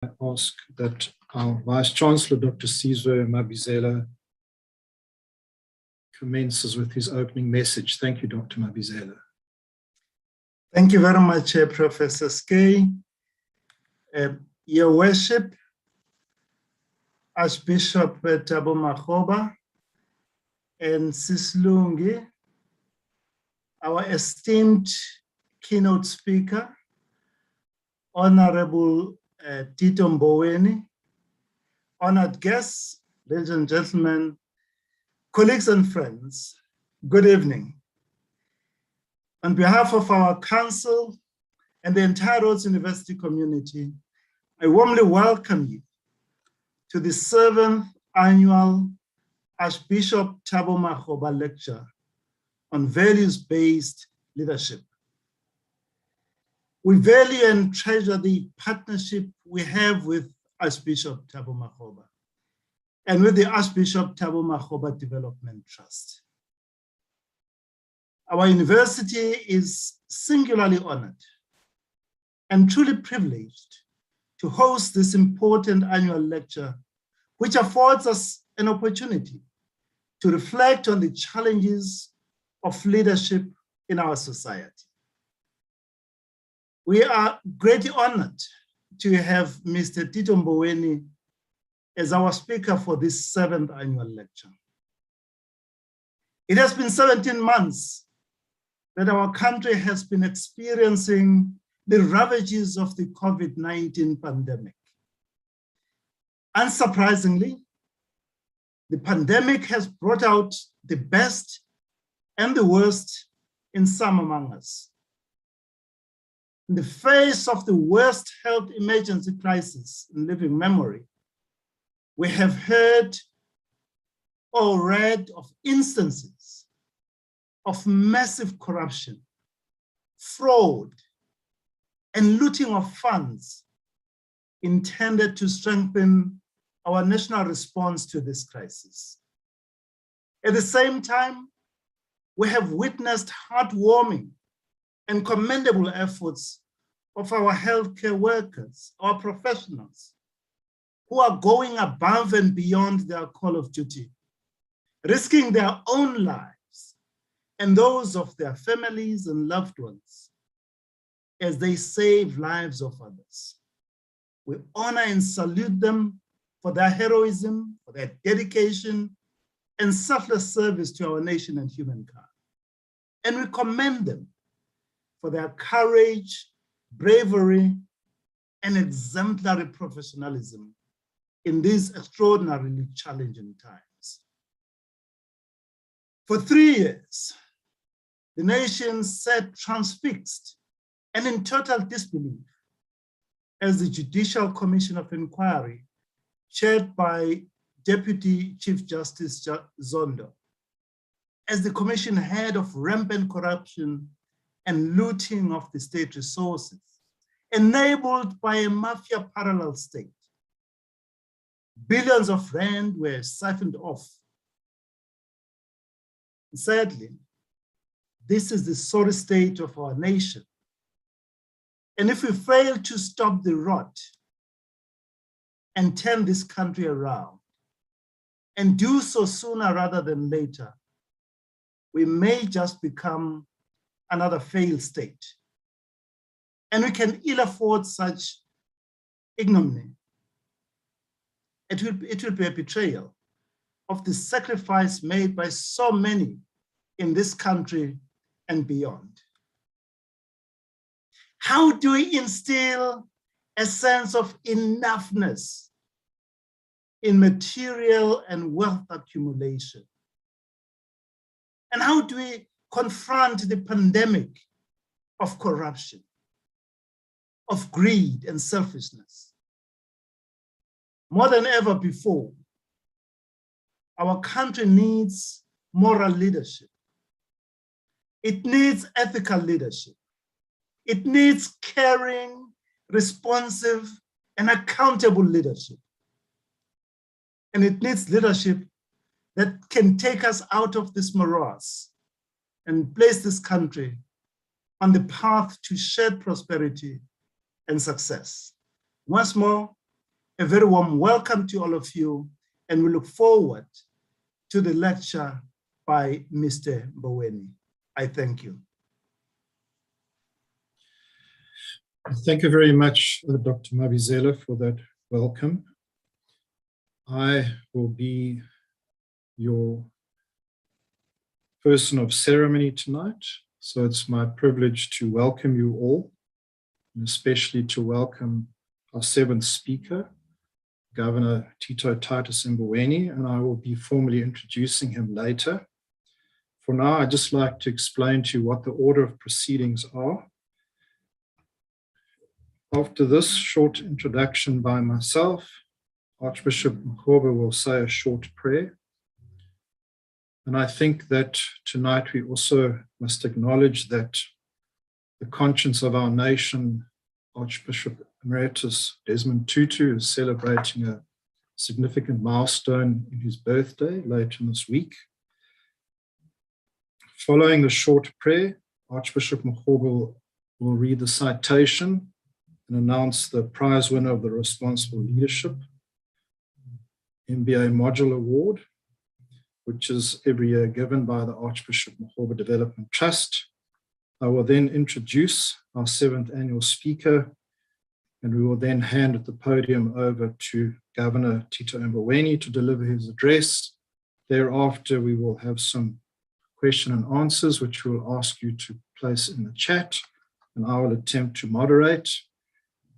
I ask that our Vice-Chancellor, Dr. Sizwe Mabizela, commences with his opening message. Thank you, Dr. Mabizela. Thank you very much, Professor Skay. Your Worship, Archbishop Thabo Makgoba and Sislungi, our esteemed keynote speaker, Honorable Tito Emboweny, honored guests, ladies and gentlemen, colleagues and friends, good evening. On behalf of our council and the entire Rhodes University community, I warmly welcome you to the 7th annual Archbishop Thabo Makgoba lecture on values-based leadership. We value and treasure the partnership we have with Archbishop Thabo Makgoba and with the Archbishop Thabo Makgoba Development Trust. Our university is singularly honored and truly privileged to host this important annual lecture, which affords us an opportunity to reflect on the challenges of leadership in our society. We are greatly honored to have Mr. Tito Emboweny as our speaker for this 7th annual lecture. It has been 17 months that our country has been experiencing the ravages of the COVID-19 pandemic. Unsurprisingly, the pandemic has brought out the best and the worst in some among us. In the face of the worst health emergency crisis in living memory, we have heard or read of instances of massive corruption, fraud, and looting of funds intended to strengthen our national response to this crisis. At the same time, we have witnessed heartwarming and commendable efforts of our healthcare workers, our professionals, who are going above and beyond their call of duty, risking their own lives and those of their families and loved ones as they save lives of others. We honor and salute them for their heroism, for their dedication, and selfless service to our nation and humankind. And we commend them for their courage, bravery, and exemplary professionalism in these extraordinarily challenging times. For 3 years, the nation sat transfixed and in total disbelief as the Judicial Commission of Inquiry, chaired by Deputy Chief Justice Zondo, as the commission heard of rampant corruption and looting of the state resources, enabled by a mafia parallel state. Billions of rand were siphoned off. Sadly, this is the sorry state of our nation. And if we fail to stop the rot and turn this country around, and do so sooner rather than later, we may just become another failed state. And we can ill afford such ignominy. It will be a betrayal of the sacrifice made by so many in this country and beyond. How do we instill a sense of enoughness in material and wealth accumulation? And how do we confront the pandemic of corruption, of greed and selfishness? More than ever before, our country needs moral leadership. It needs ethical leadership. It needs caring, responsive, and accountable leadership. And it needs leadership that can take us out of this morass and place this country on the path to shared prosperity and success. Once more, A very warm welcome to all of you, and we look forward to the lecture by Mr. Emboweny. I thank you. Thank you very much, Dr. Mabizela, for that welcome. I will be your person of ceremony tonight, so it's my privilege to welcome you all, and especially to welcome our seventh speaker, Governor Tito Titus Emboweny, and I will be formally introducing him later. For now, I'd just like to explain to you what the order of proceedings are. After this short introduction by myself, Archbishop Makgoba will say a short prayer. And I think that tonight we also must acknowledge that the conscience of our nation, Archbishop Emeritus Desmond Tutu, is celebrating a significant milestone in his birthday later in this week. Following the short prayer, Archbishop Makgoba will read the citation and announce the prize winner of the Responsible Leadership MBA Module Award, which is every year given by the Archbishop Makgoba Development Trust. I will then introduce our seventh annual speaker, and we will then hand the podium over to Governor Tito Emboweny to deliver his address. Thereafter, we will have some question and answers, which we'll ask you to place in the chat, and I will attempt to moderate.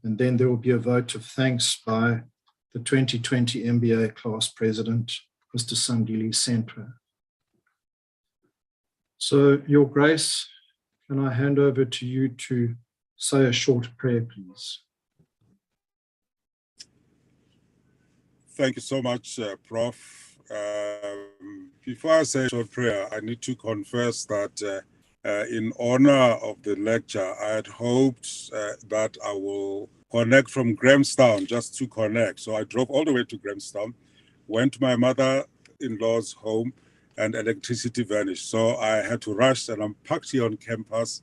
And then there will be a vote of thanks by the 2020 MBA class president, Mr. Sandili Sentwa. So, Your Grace, can I hand over to you to say a short prayer, please? Thank you so much, Prof. Before I say a short prayer, I need to confess that in honor of the lecture, I had hoped that I will connect from Grahamstown, just to connect. So I drove all the way to Grahamstown, went to my mother-in-law's home, and electricity vanished. So I had to rush, and I'm parked here on campus,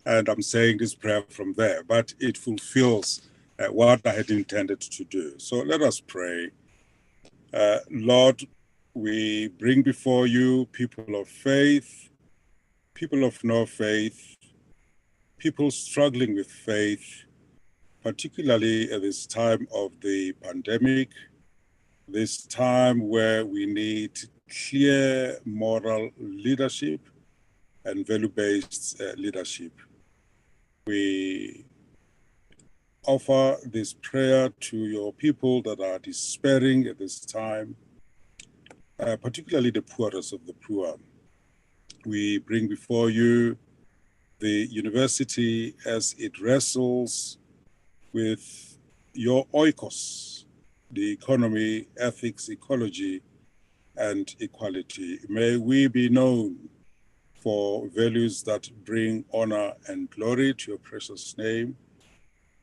and I'm saying this prayer from there. But it fulfills what I had intended to do. So let us pray. Lord, we bring before you people of faith, people of no faith, people struggling with faith, particularly at this time of the pandemic, this time where we need clear moral leadership and value-based leadership. We offer this prayer to your people that are despairing at this time, particularly the poorest of the poor. We bring before you the university as it wrestles with your oikos, the economy, ethics, ecology, and equality. May we be known for values that bring honor and glory to your precious name.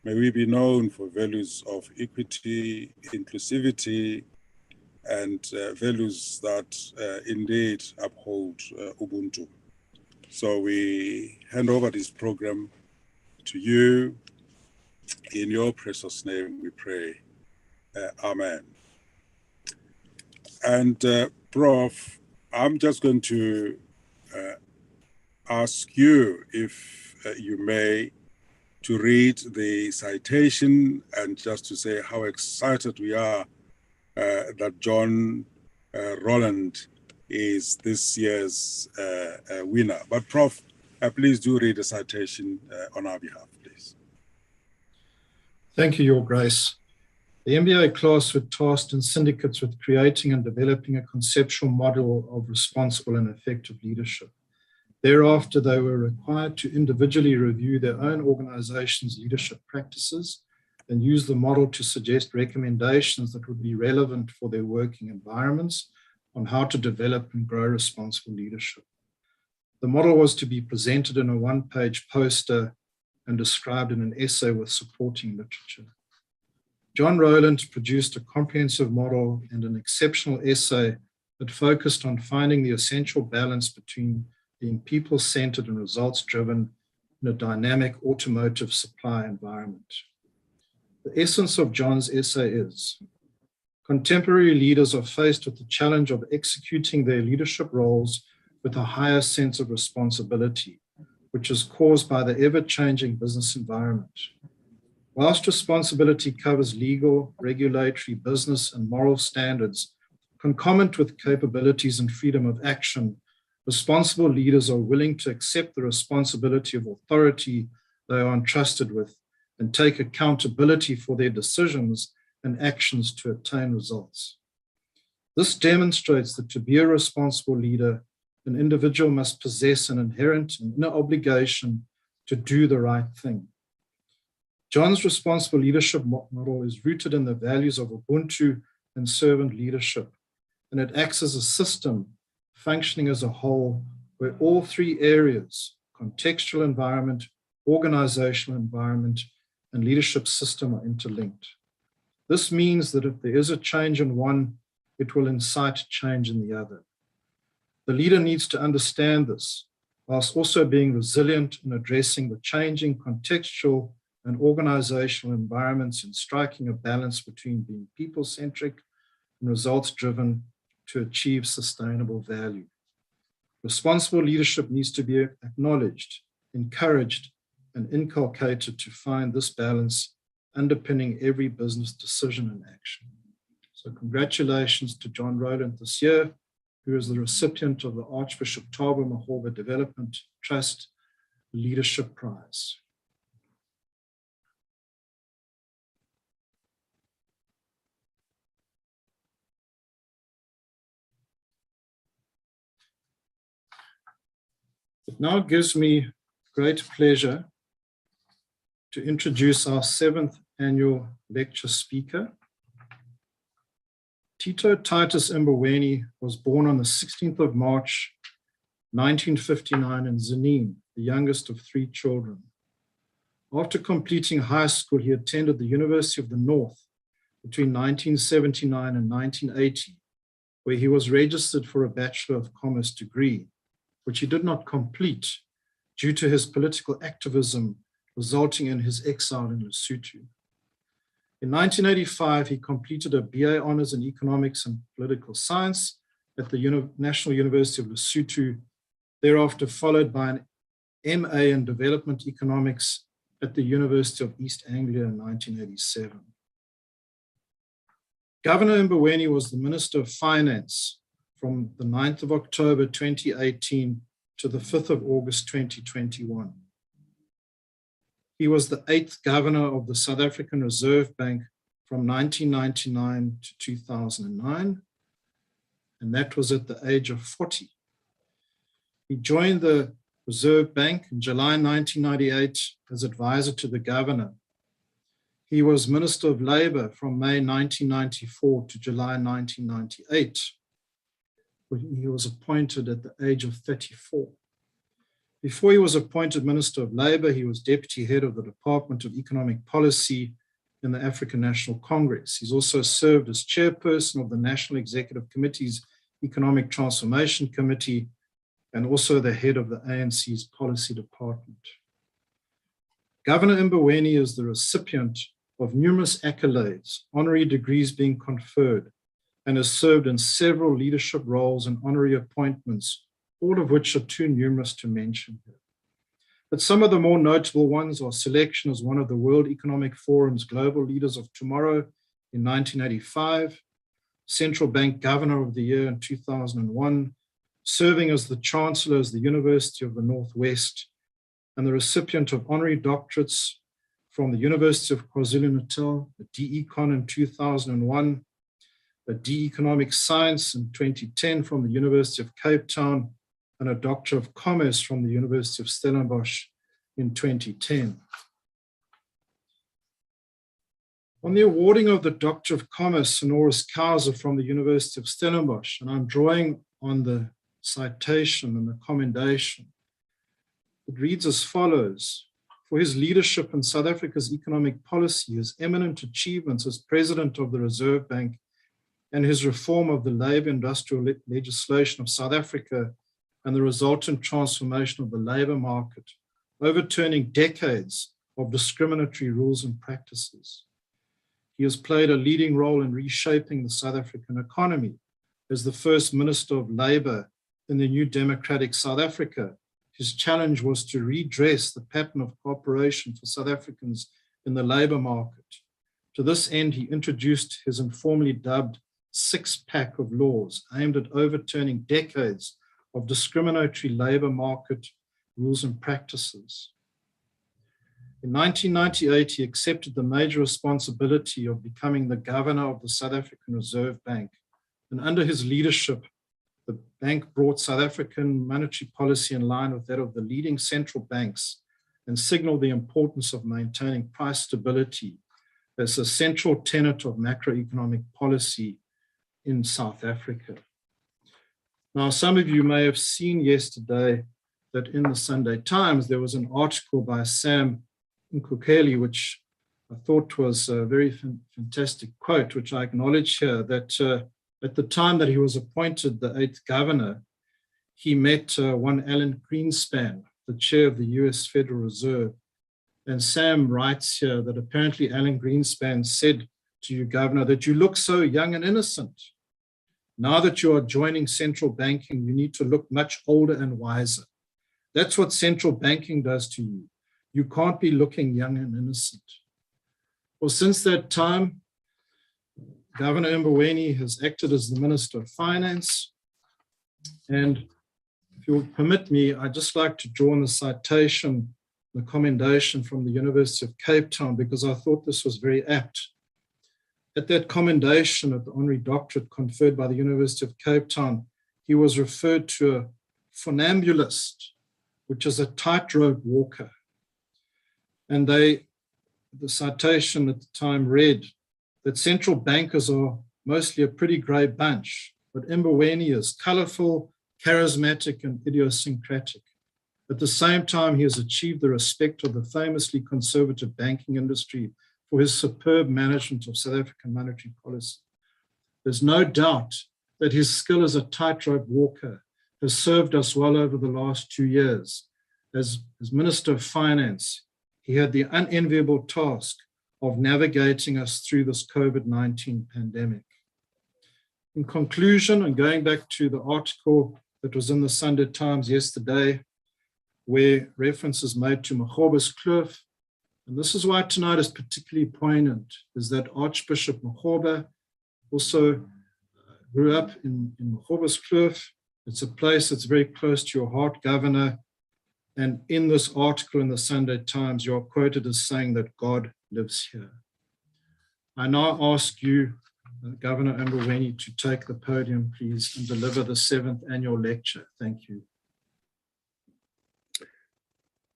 May we be known for values of equity, inclusivity, and values that indeed uphold Ubuntu. So we hand over this program to you. In your precious name we pray. Amen. And Prof, I'm just going to ask you, if you may, to read the citation and just to say how excited we are that John Roland is this year's winner. But Prof, please do read the citation on our behalf, please. Thank you, Your Grace. The MBA class were tasked in syndicates with creating and developing a conceptual model of responsible and effective leadership. Thereafter, they were required to individually review their own organization's leadership practices and use the model to suggest recommendations that would be relevant for their working environments on how to develop and grow responsible leadership. The model was to be presented in a one-page poster and described in an essay with supporting literature. John Roland produced a comprehensive model and an exceptional essay that focused on finding the essential balance between being people-centered and results-driven in a dynamic automotive supply environment. The essence of John's essay is: contemporary leaders are faced with the challenge of executing their leadership roles with a higher sense of responsibility, which is caused by the ever-changing business environment. Whilst responsibility covers legal, regulatory, business, and moral standards, concomitant with capabilities and freedom of action, responsible leaders are willing to accept the responsibility of authority they are entrusted with and take accountability for their decisions and actions to attain results. This demonstrates that to be a responsible leader, an individual must possess an inherent and inner obligation to do the right thing. John's responsible leadership model is rooted in the values of Ubuntu and servant leadership, and it acts as a system functioning as a whole where all three areas, contextual environment, organizational environment, and leadership system are interlinked. This means that if there is a change in one, it will incite change in the other. The leader needs to understand this, whilst also being resilient in addressing the changing contextual and organizational environments and striking a balance between being people-centric and results-driven to achieve sustainable value. Responsible leadership needs to be acknowledged, encouraged, and inculcated to find this balance underpinning every business decision and action. So congratulations to John Rowland this year, who is the recipient of the Archbishop Thabo Makgoba Development Trust Leadership Prize. It now gives me great pleasure to introduce our 7th annual lecture speaker. Tito Titus Emboweny was born on the 16th of March, 1959 in Zanin, the youngest of 3 children. After completing high school, he attended the University of the North between 1979 and 1980, where he was registered for a Bachelor of Commerce degree, which he did not complete due to his political activism, resulting in his exile in Lesotho. In 1985, he completed a BA Honours in Economics and Political Science at the National University of Lesotho, thereafter followed by an MA in Development Economics at the University of East Anglia in 1987. Governor Emboweny was the Minister of Finance from the 9th of October 2018 to the 5th of August 2021. He was the 8th governor of the South African Reserve Bank from 1999 to 2009, and that was at the age of 40. He joined the Reserve Bank in July 1998 as advisor to the governor. He was Minister of Labour from May 1994 to July 1998, when he was appointed at the age of 34. Before he was appointed Minister of Labour, he was Deputy Head of the Department of Economic Policy in the African National Congress. He's also served as Chairperson of the National Executive Committee's Economic Transformation Committee and also the head of the ANC's Policy Department. Governor Emboweny is the recipient of numerous accolades, honorary degrees being conferred, and has served in several leadership roles and honorary appointments, all of which are too numerous to mention here. But some of the more notable ones are selection as one of the World Economic Forum's Global Leaders of Tomorrow in 1985, Central Bank Governor of the Year in 2001, serving as the Chancellor of the University of the Northwest, and the recipient of honorary doctorates from the University of KwaZulu-Natal, a DEcon in 2001, a D Economic Science in 2010 from the University of Cape Town, and a Doctor of Commerce from the University of Stellenbosch in 2010. On the awarding of the Doctor of Commerce, honoris causa from the University of Stellenbosch, and I'm drawing on the citation and the commendation, it reads as follows: for his leadership in South Africa's economic policy, his eminent achievements as President of the Reserve Bank, and his reform of the labour industrial legislation of South Africa and the resultant transformation of the labour market, overturning decades of discriminatory rules and practices. He has played a leading role in reshaping the South African economy. As the first Minister of Labour in the new democratic South Africa, his challenge was to redress the pattern of cooperation for South Africans in the labour market. To this end, he introduced his informally dubbed six-pack of laws aimed at overturning decades of discriminatory labour market rules and practices. In 1998, he accepted the major responsibility of becoming the governor of the South African Reserve Bank. And under his leadership, the bank brought South African monetary policy in line with that of the leading central banks and signaled the importance of maintaining price stability as a central tenet of macroeconomic policy in South Africa. Now, some of you may have seen yesterday that in the Sunday Times, there was an article by Sam Nkukeli, which I thought was a very fantastic quote, which I acknowledge here, that at the time that he was appointed the 8th governor, he met one Alan Greenspan, the chair of the US Federal Reserve. And Sam writes here that apparently Alan Greenspan said to you, Governor, that you look so young and innocent. Now that you are joining central banking, you need to look much older and wiser. That's what central banking does to you. You can't be looking young and innocent. Well, since that time, Governor Emboweny has acted as the Minister of Finance. And if you'll permit me, I'd just like to draw on the citation, the commendation from the University of Cape Town, because I thought this was very apt. At that commendation at the honorary doctorate conferred by the University of Cape Town, he was referred to a funambulist, which is a tightrope walker. And the citation at the time read that central bankers are mostly a pretty grey bunch, but Emboweny is colourful, charismatic, and idiosyncratic. At the same time, he has achieved the respect of the famously conservative banking industry for his superb management of South African monetary policy. There's no doubt that his skill as a tightrope walker has served us well over the last 2 years. As Minister of Finance, he had the unenviable task of navigating us through this COVID-19 pandemic. In conclusion, and going back to the article that was in the Sunday Times yesterday, where reference is made to Makgoba's kloof, and this is why tonight is particularly poignant, is that Archbishop Makgoba also grew up in Makgoba's kloof. It's a place that's very close to your heart, Governor. And in this article in the Sunday Times, you're quoted as saying that God lives here. I now ask you, Governor Emboweny, to take the podium, please, and deliver the 7th annual lecture. Thank you.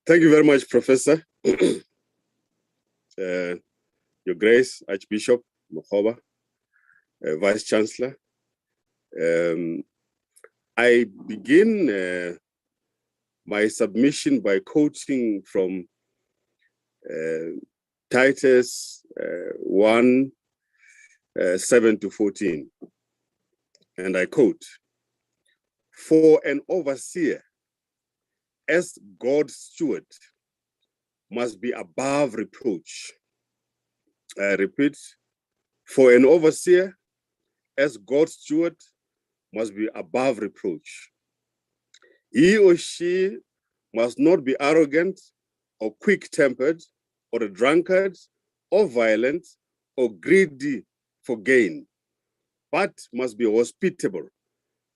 Thank you very much, Professor. Your Grace, Archbishop Makgoba, Vice Chancellor. I begin my submission by quoting from Titus 1, 7 to 14. And I quote, "For an overseer, as God's steward, must be above reproach." I repeat, for an overseer, as God's steward, must be above reproach. He or she must not be arrogant or quick-tempered or a drunkard or violent or greedy for gain, but must be hospitable,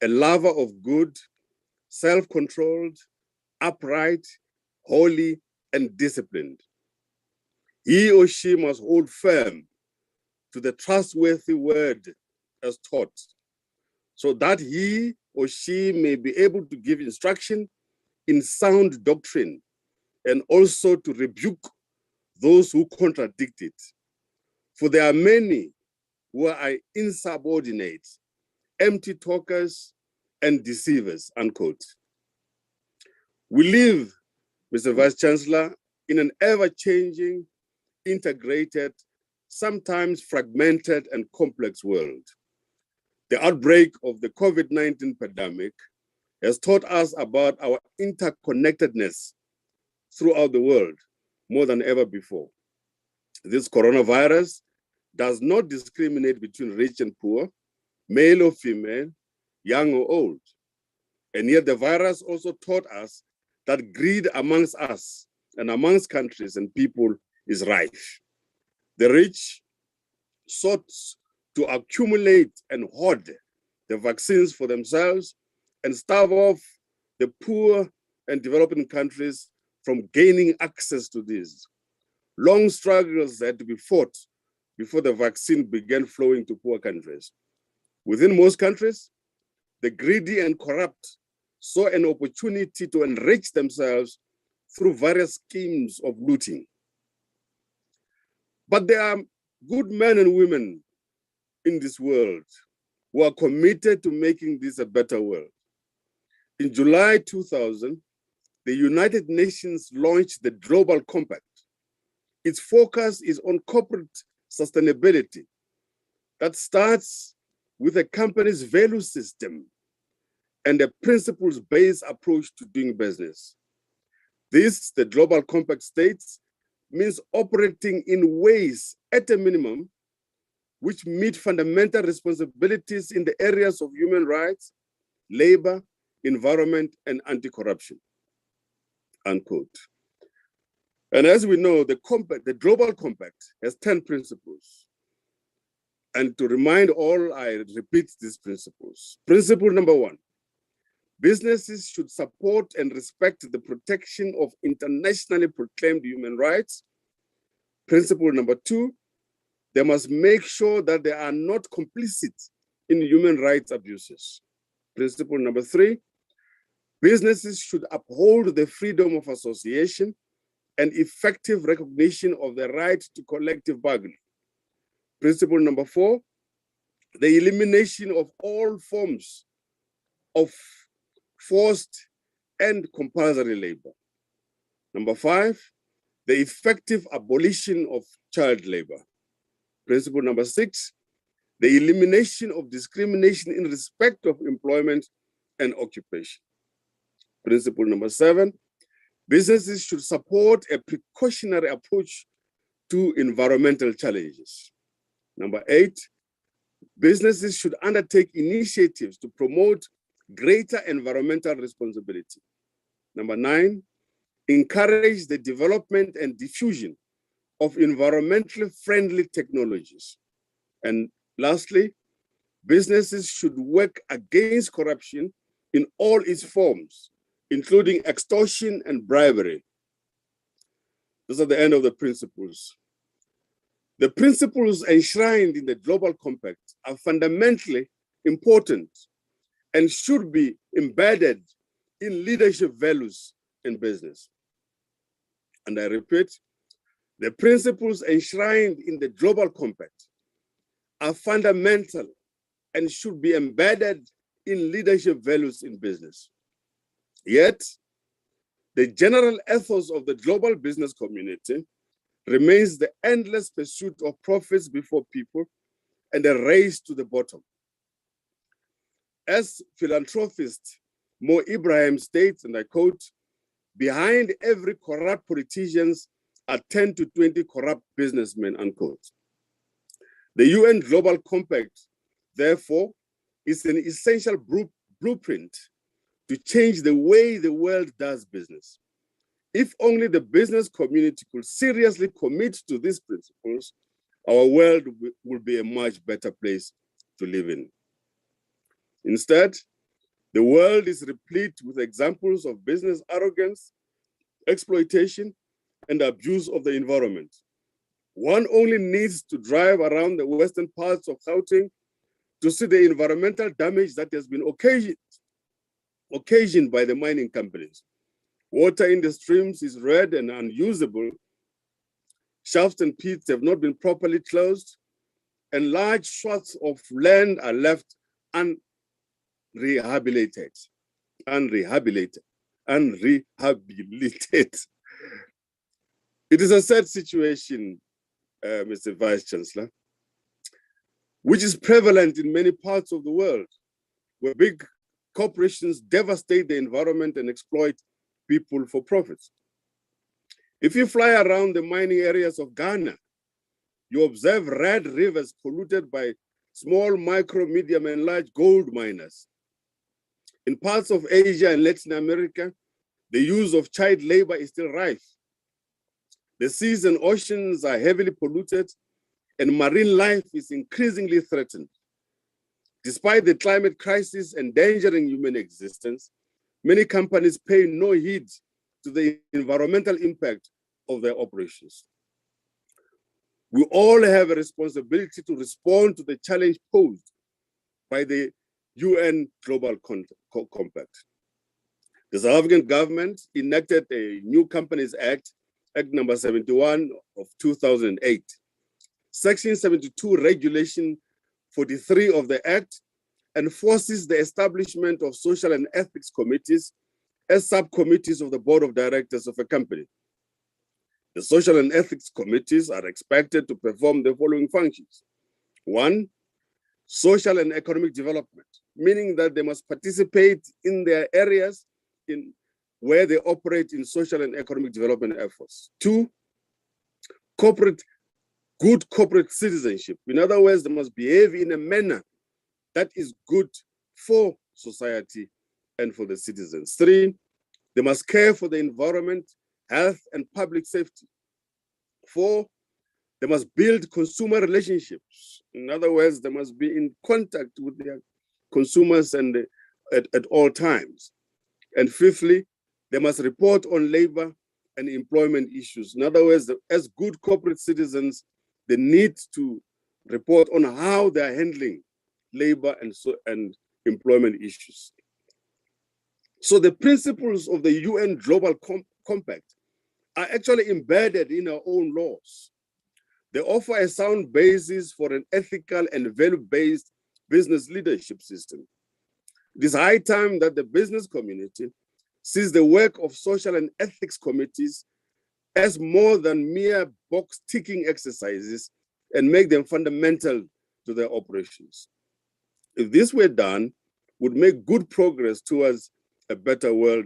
a lover of good, self-controlled, upright, holy, and disciplined. He or she must hold firm to the trustworthy word as taught, so that he or she may be able to give instruction in sound doctrine and also to rebuke those who contradict it. For there are many who are insubordinate, empty talkers, and deceivers, unquote. We live, Mr. Vice Chancellor, in an ever-changing, integrated, sometimes fragmented and complex world. The outbreak of the COVID-19 pandemic has taught us about our interconnectedness throughout the world more than ever before. This coronavirus does not discriminate between rich and poor, male or female, young or old. And yet the virus also taught us that greed amongst us and amongst countries and people is rife. The rich sought to accumulate and hoard the vaccines for themselves and starve off the poor and developing countries from gaining access to these. Long struggles had to be fought before the vaccine began flowing to poor countries. Within most countries, the greedy and corrupt saw an opportunity to enrich themselves through various schemes of looting. But there are good men and women in this world who are committed to making this a better world. In July 2000, the United Nations launched the Global Compact. Its focus is on corporate sustainability that starts with a company's value system and a principles-based approach to doing business. This, the Global Compact states, means operating in ways at a minimum which meet fundamental responsibilities in the areas of human rights, labor, environment, and anti-corruption, unquote. And as we know, the Global Compact has 10 principles. And to remind all, I repeat these principles. Principle number 1, businesses should support and respect the protection of internationally proclaimed human rights. Principle number 2, they must make sure that they are not complicit in human rights abuses. Principle number 3, businesses should uphold the freedom of association and effective recognition of the right to collective bargaining. Principle number 4, the elimination of all forms of forced and compulsory labor. Number 5, the effective abolition of child labor. Principle number 6, the elimination of discrimination in respect of employment and occupation. Principle number 7, businesses should support a precautionary approach to environmental challenges. Number 8, businesses should undertake initiatives to promote greater environmental responsibility. Number 9, encourage the development and diffusion of environmentally friendly technologies. And lastly, businesses should work against corruption in all its forms, including extortion and bribery. Those are the end of the principles. The principles enshrined in the Global Compact are fundamentally important and should be embedded in leadership values in business. And I repeat, the principles enshrined in the Global Compact are fundamental and should be embedded in leadership values in business. Yet, the general ethos of the global business community remains the endless pursuit of profits before people and a race to the bottom. As philanthropist Mo Ibrahim states, and I quote, "Behind every corrupt politician are 10 to 20 corrupt businessmen," unquote. The UN Global Compact, therefore, is an essential blueprint to change the way the world does business. If only the business community could seriously commit to these principles, our world will be a much better place to live in. Instead, the world is replete with examples of business arrogance, exploitation, and abuse of the environment. One only needs to drive around the western parts of Gauteng to see the environmental damage that has been occasioned by the mining companies. Water in the streams is red and unusable. Shafts and pits have not been properly closed, and large swaths of land are left unrehabilitated. It is a sad situation, Mr. Vice Chancellor, which is prevalent in many parts of the world, where big corporations devastate the environment and exploit people for profits. If you fly around the mining areas of Ghana, you observe red rivers polluted by small, micro, medium, and large gold miners. In parts of Asia and Latin America, the use of child labor is still rife. The seas and oceans are heavily polluted, and marine life is increasingly threatened. Despite the climate crisis endangering human existence, many companies pay no heed to the environmental impact of their operations. We all have a responsibility to respond to the challenge posed by the UN Global Compact. The South African government enacted a new Companies Act, Act number 71 of 2008. Section 72, Regulation 43 of the Act enforces the establishment of social and ethics committees as subcommittees of the board of directors of a company. The social and ethics committees are expected to perform the following functions. 1, social and economic development, meaning that they must participate in their areas where they operate in social and economic development efforts. 2, good corporate citizenship. In other words, they must behave in a manner that is good for society and for the citizens. 3, they must care for the environment, health, and public safety. 4, they must build consumer relationships. In other words, they must be in contact with their consumers and at all times. And 5thly, they must report on labor and employment issues. In other words, as good corporate citizens, they need to report on how they are handling labor and employment issues. So the principles of the UN Global Compact are actually embedded in our own laws. They offer a sound basis for an ethical and value-based business leadership system. It is high time that the business community sees the work of social and ethics committees as more than mere box-ticking exercises and make them fundamental to their operations. If this were done, would make good progress towards a better world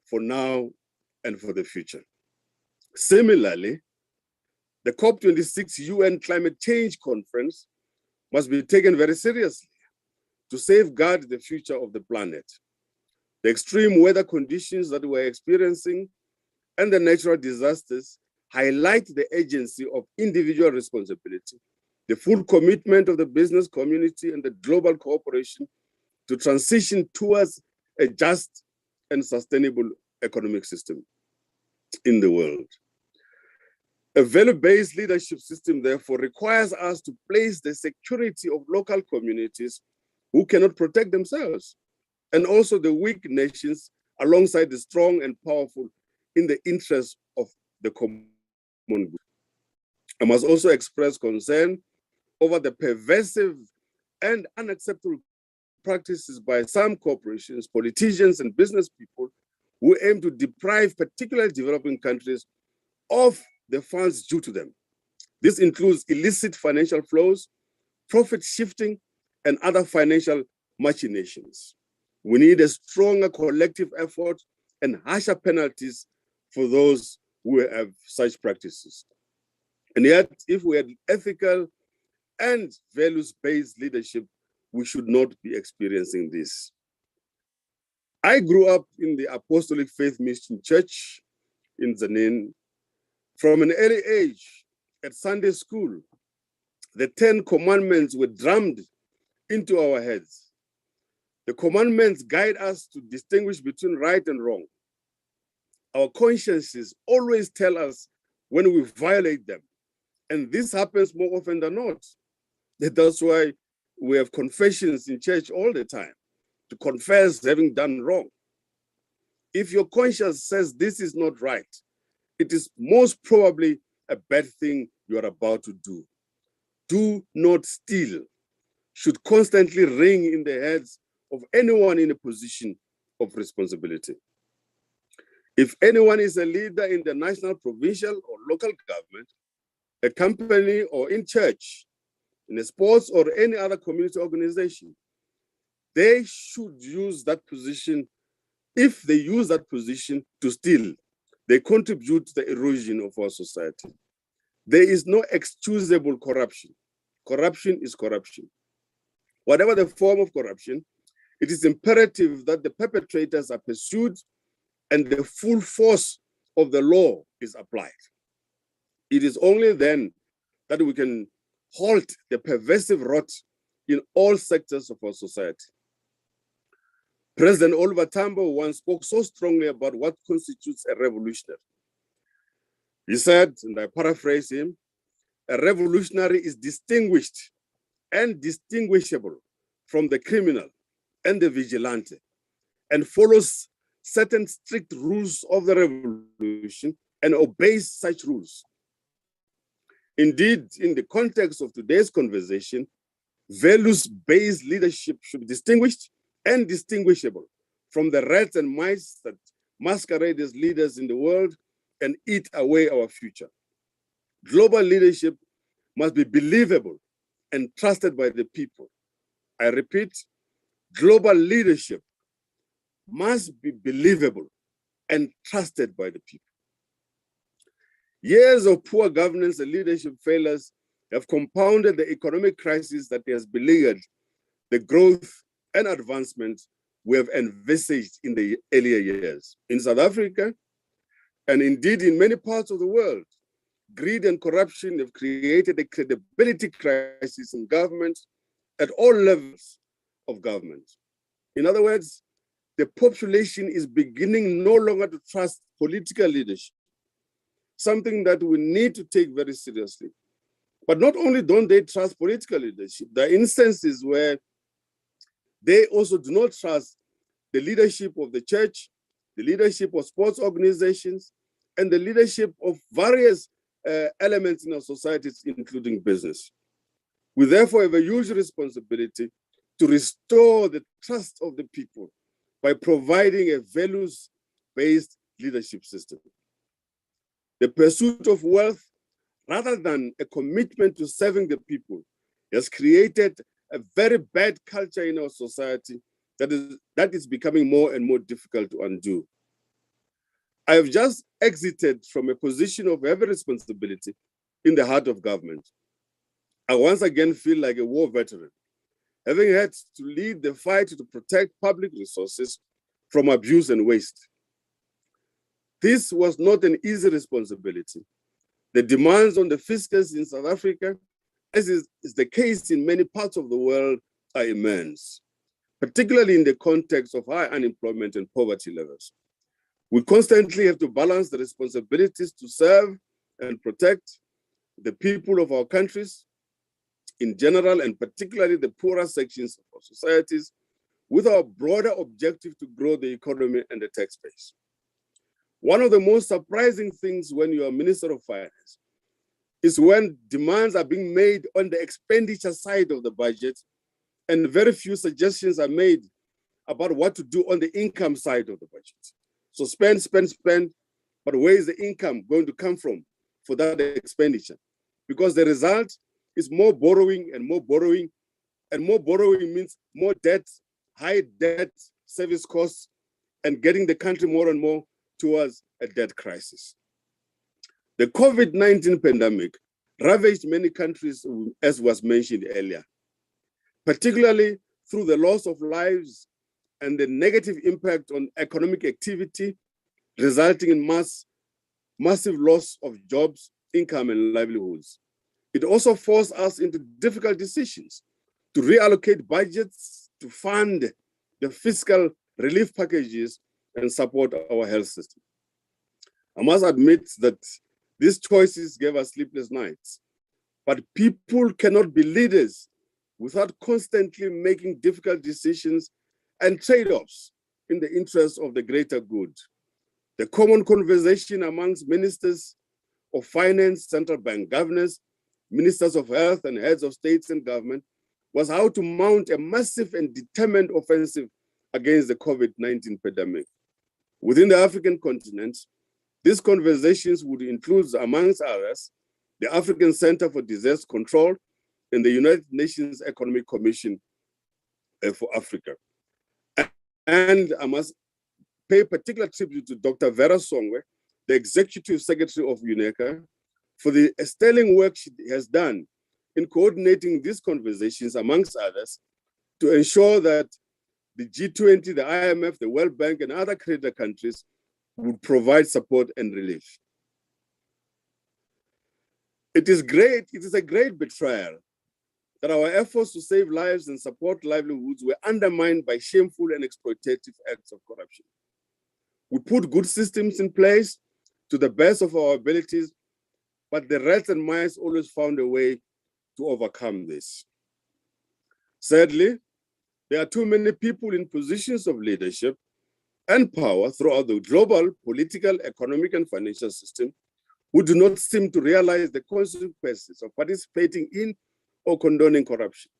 for now and for the future. Similarly, the COP26 UN Climate Change Conference must be taken very seriously to safeguard the future of the planet. The extreme weather conditions that we're experiencing and the natural disasters highlight the agency of individual responsibility, the full commitment of the business community and the global cooperation to transition towards a just and sustainable economic system in the world. A value-based leadership system, therefore, requires us to place the security of local communities who cannot protect themselves, and also the weak nations alongside the strong and powerful in the interest of the common good. I must also express concern over the pervasive and unacceptable practices by some corporations, politicians, and business people who aim to deprive particularly developing countries of the funds due to them. This includes illicit financial flows, profit shifting, and other financial machinations. We need a stronger collective effort and harsher penalties for those who have such practices. And yet, if we had ethical and values-based leadership, we should not be experiencing this. I grew up in the Apostolic Faith Mission Church in Zanin. From an early age, at Sunday school, the 10 commandments were drummed into our heads. The commandments guide us to distinguish between right and wrong. Our consciences always tell us when we violate them, and this happens more often than not. That's why we have confessions in church all the time, to confess having done wrong. If your conscience says this is not right, it is most probably a bad thing you are about to do. Do not steal should constantly ring in the heads of anyone in a position of responsibility. If anyone is a leader in the national, provincial, or local government, a company, or in church, in a sports or any other community organization, they should use that position. If they use that position to steal, they contribute to the erosion of our society. There is no excusable corruption. Corruption is corruption. Whatever the form of corruption, it is imperative that the perpetrators are pursued and the full force of the law is applied. It is only then that we can halt the pervasive rot in all sectors of our society. President Oliver Tambo once spoke so strongly about what constitutes a revolutionary. He said, and I paraphrase him, a revolutionary is distinguished and distinguishable from the criminal and the vigilante, and follows certain strict rules of the revolution and obeys such rules. Indeed, in the context of today's conversation, values-based leadership should be distinguished and distinguishable from the rats and mice that masquerade as leaders in the world and eat away our future. Global leadership must be believable and trusted by the people. I repeat, global leadership must be believable and trusted by the people. Years of poor governance and leadership failures have compounded the economic crisis that has beleaguered the growth and advancement we have envisaged in the earlier years. In South Africa, and indeed in many parts of the world, greed and corruption have created a credibility crisis in government at all levels of government. In other words, the population is beginning no longer to trust political leadership, something that we need to take very seriously. But not only don't they trust political leadership, there are instances where they also do not trust the leadership of the church, the leadership of sports organizations, and the leadership of various elements in our societies, including business. We therefore have a huge responsibility to restore the trust of the people by providing a values-based leadership system. The pursuit of wealth, rather than a commitment to serving the people, has created a very bad culture in our society that is becoming more and more difficult to undo. I have just exited from a position of heavy responsibility in the heart of government. I once again feel like a war veteran, having had to lead the fight to protect public resources from abuse and waste. This was not an easy responsibility. The demands on the fiscus in South Africa, as is the case in many parts of the world, are immense, particularly in the context of high unemployment and poverty levels. We constantly have to balance the responsibilities to serve and protect the people of our countries in general, and particularly the poorer sections of our societies, with our broader objective to grow the economy and the tax base. One of the most surprising things when you are Minister of Finance is when demands are being made on the expenditure side of the budget and very few suggestions are made about what to do on the income side of the budget. So spend, spend, spend, but where is the income going to come from for that expenditure? Because the result is more borrowing and more borrowing, and more borrowing means more debt, high debt service costs, and getting the country more and more towards a debt crisis. The COVID-19 pandemic ravaged many countries, as was mentioned earlier, particularly through the loss of lives and the negative impact on economic activity, resulting in massive loss of jobs, income, and livelihoods. It also forced us into difficult decisions to reallocate budgets to fund the fiscal relief packages and support our health system. I must admit that these choices gave us sleepless nights, but people cannot be leaders without constantly making difficult decisions and trade-offs in the interest of the greater good. The common conversation amongst ministers of finance, central bank governors, ministers of health, and heads of states and government was how to mount a massive and determined offensive against the COVID-19 pandemic. Within the African continent, these conversations would include, amongst others, the African Center for Disaster Control and the United Nations Economic Commission for Africa. And I must pay particular tribute to Dr. Vera Songwe, the Executive Secretary of UNECA, for the sterling work she has done in coordinating these conversations, amongst others, to ensure that the G20, the IMF, the World Bank, and other creditor countries would provide support and relief. It is a great betrayal that our efforts to save lives and support livelihoods were undermined by shameful and exploitative acts of corruption. We put good systems in place to the best of our abilities, but the rats and mice always found a way to overcome this. Sadly, there are too many people in positions of leadership and power throughout the global, political, economic, and financial system who do not seem to realize the consequences of participating in or condoning corruption.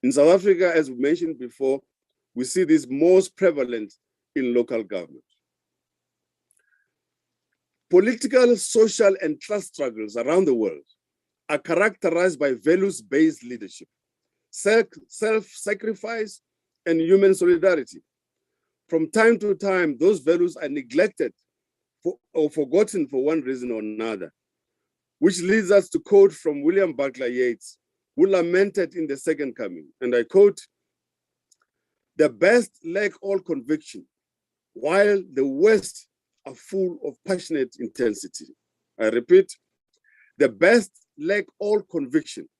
In South Africa, as we mentioned before, we see this most prevalent in local government. Political, social, and class struggles around the world are characterized by values-based leadership, self-sacrifice, and human solidarity. From time to time, those values are neglected or forgotten for one reason or another, which leads us to quote from William Butler Yeats, who lamented in The Second Coming, and I quote, "The best lack all conviction, while the worst are full of passionate intensity." I repeat, the best lack all conviction,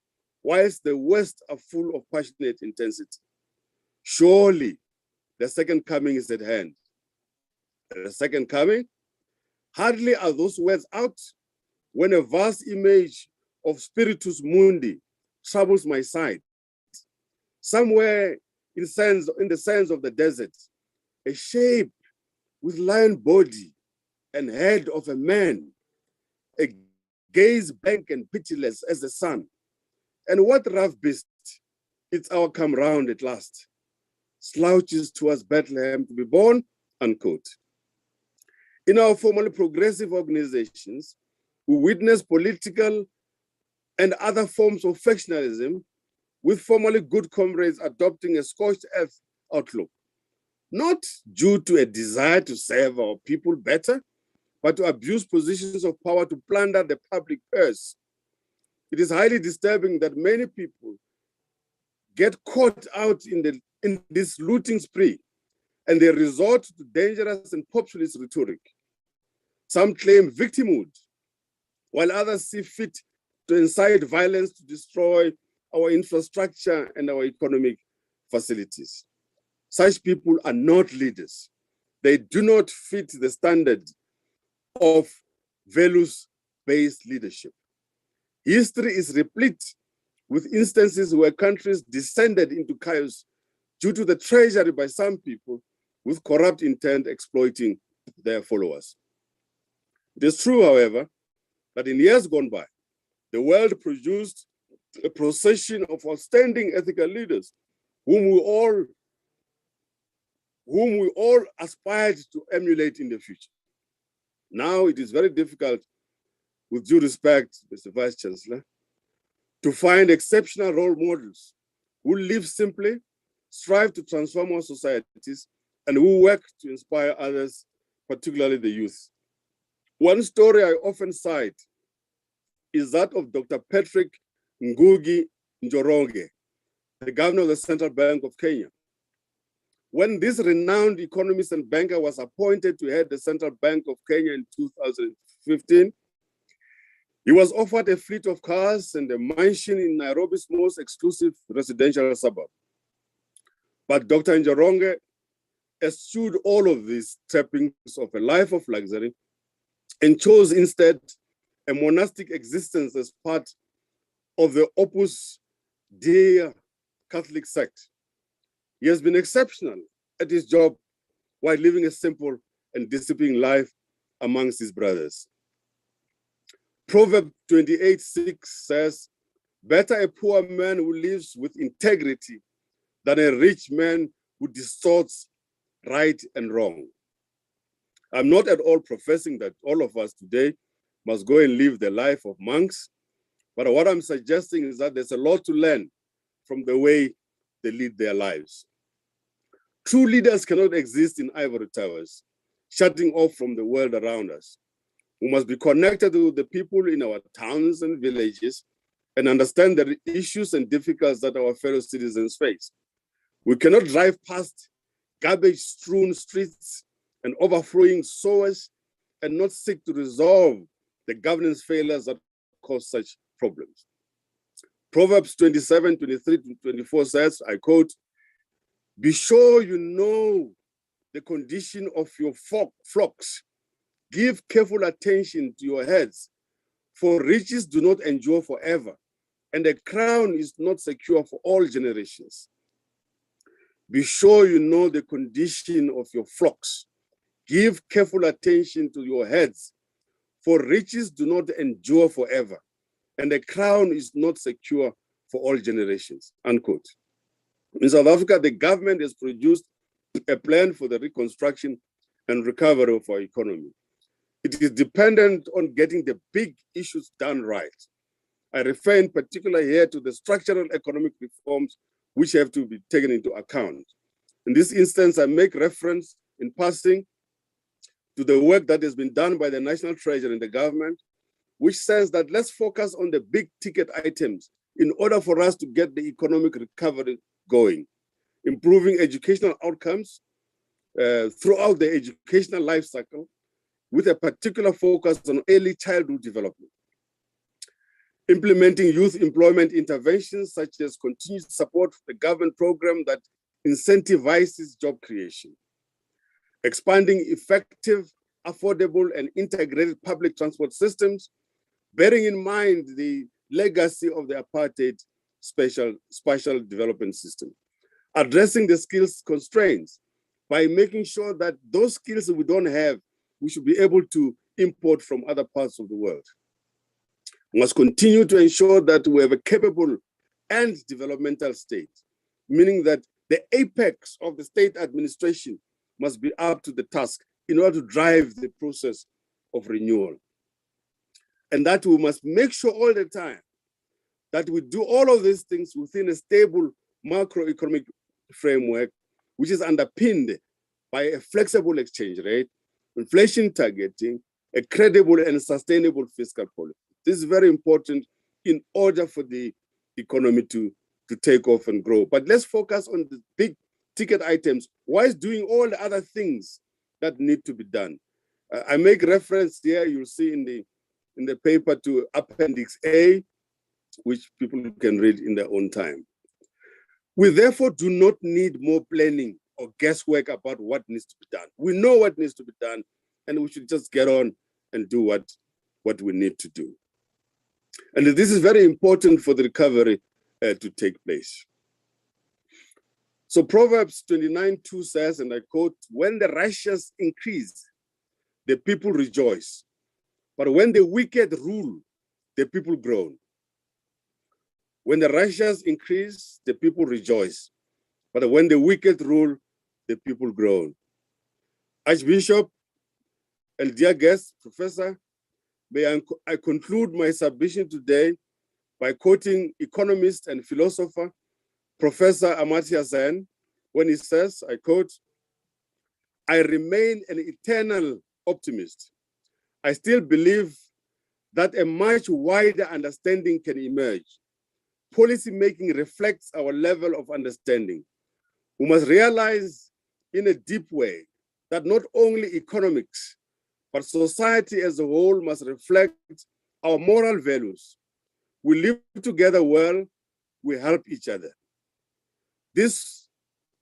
whilst the worst are full of passionate intensity. Surely the second coming is at hand. The second coming, hardly are those words out when a vast image of Spiritus Mundi troubles my sight. Somewhere in the sands of the desert, a shape with lion body and head of a man, a gaze blank and pitiless as the sun. And what rough beast, it's our come round at last, slouches towards Bethlehem to be born, unquote. In our formerly progressive organizations, we witness political and other forms of factionalism, with formerly good comrades adopting a scorched earth outlook, not due to a desire to serve our people better, but to abuse positions of power to plunder the public purse. It is highly disturbing that many people get caught out in this looting spree, and they resort to dangerous and populist rhetoric. Some claim victimhood, while others see fit to incite violence to destroy our infrastructure and our economic facilities. Such people are not leaders. They do not fit the standard of values-based leadership. History is replete with instances where countries descended into chaos due to the treachery by some people with corrupt intent exploiting their followers. It is true, however, that in years gone by, the world produced a procession of outstanding ethical leaders whom we all aspired to emulate in the future. Now it is very difficult, with due respect, Mr. Vice Chancellor, to find exceptional role models who live simply, strive to transform our societies, and who work to inspire others, particularly the youth. One story I often cite is that of Dr. Patrick Ngugi Njoroge, the governor of the Central Bank of Kenya. When this renowned economist and banker was appointed to head the Central Bank of Kenya in 2015, he was offered a fleet of cars and a mansion in Nairobi's most exclusive residential suburb. But Dr. Njoroge eschewed all of these trappings of a life of luxury and chose instead a monastic existence as part of the Opus Dei Catholic sect. He has been exceptional at his job while living a simple and disciplined life amongst his brothers. Proverbs 28:6 says, "Better a poor man who lives with integrity than a rich man who distorts right and wrong." I'm not at all professing that all of us today must go and live the life of monks, but what I'm suggesting is that there's a lot to learn from the way they lead their lives. True leaders cannot exist in ivory towers, shutting off from the world around us. We must be connected to the people in our towns and villages and understand the issues and difficulties that our fellow citizens face. We cannot drive past garbage-strewn streets and overflowing sewers and not seek to resolve the governance failures that cause such problems. Proverbs 27, 23 to 24 says, I quote, "Be sure you know the condition of your flocks. Give careful attention to your heads, for riches do not endure forever, and a crown is not secure for all generations. Be sure you know the condition of your flocks. Give careful attention to your heads, for riches do not endure forever, and a crown is not secure for all generations," unquote. In South Africa, the government has produced a plan for the reconstruction and recovery of our economy. It is dependent on getting the big issues done right. I refer in particular here to the structural economic reforms which have to be taken into account. In this instance, I make reference in passing to the work that has been done by the National Treasury and the government, which says that let's focus on the big ticket items in order for us to get the economic recovery going, improving educational outcomes throughout the educational life cycle, with a particular focus on early childhood development, implementing youth employment interventions such as continued support for the government program that incentivizes job creation, expanding effective, affordable, and integrated public transport systems, bearing in mind the legacy of the apartheid spatial development system, addressing the skills constraints by making sure that those skills that we don't have, we should be able to import from other parts of the world. We must continue to ensure that we have a capable and developmental state, meaning that the apex of the state administration must be up to the task in order to drive the process of renewal. And that we must make sure all the time that we do all of these things within a stable macroeconomic framework, which is underpinned by a flexible exchange rate, inflation targeting, a credible and sustainable fiscal policy. This is very important in order for the economy to take off and grow. But let's focus on the big ticket items whilst doing all the other things that need to be done. I make reference here, you'll see in the paper, to Appendix A, which people can read in their own time. We therefore do not need more planning or guesswork about what needs to be done. We know what needs to be done, and we should just get on and do what we need to do. And this is very important for the recovery to take place. So Proverbs 29:2 says, and I quote, "When the righteous increase, the people rejoice. But when the wicked rule, the people groan." When the righteous increase, the people rejoice. But when the wicked rule, the people groan. Archbishop and dear guest, Professor, may I conclude my submission today by quoting economist and philosopher, Professor Amartya Sen, when he says, I quote, "I remain an eternal optimist. I still believe that a much wider understanding can emerge. Policy making reflects our level of understanding. We must realize in a deep way that not only economics, but society as a whole must reflect our moral values. We live together well, we help each other. This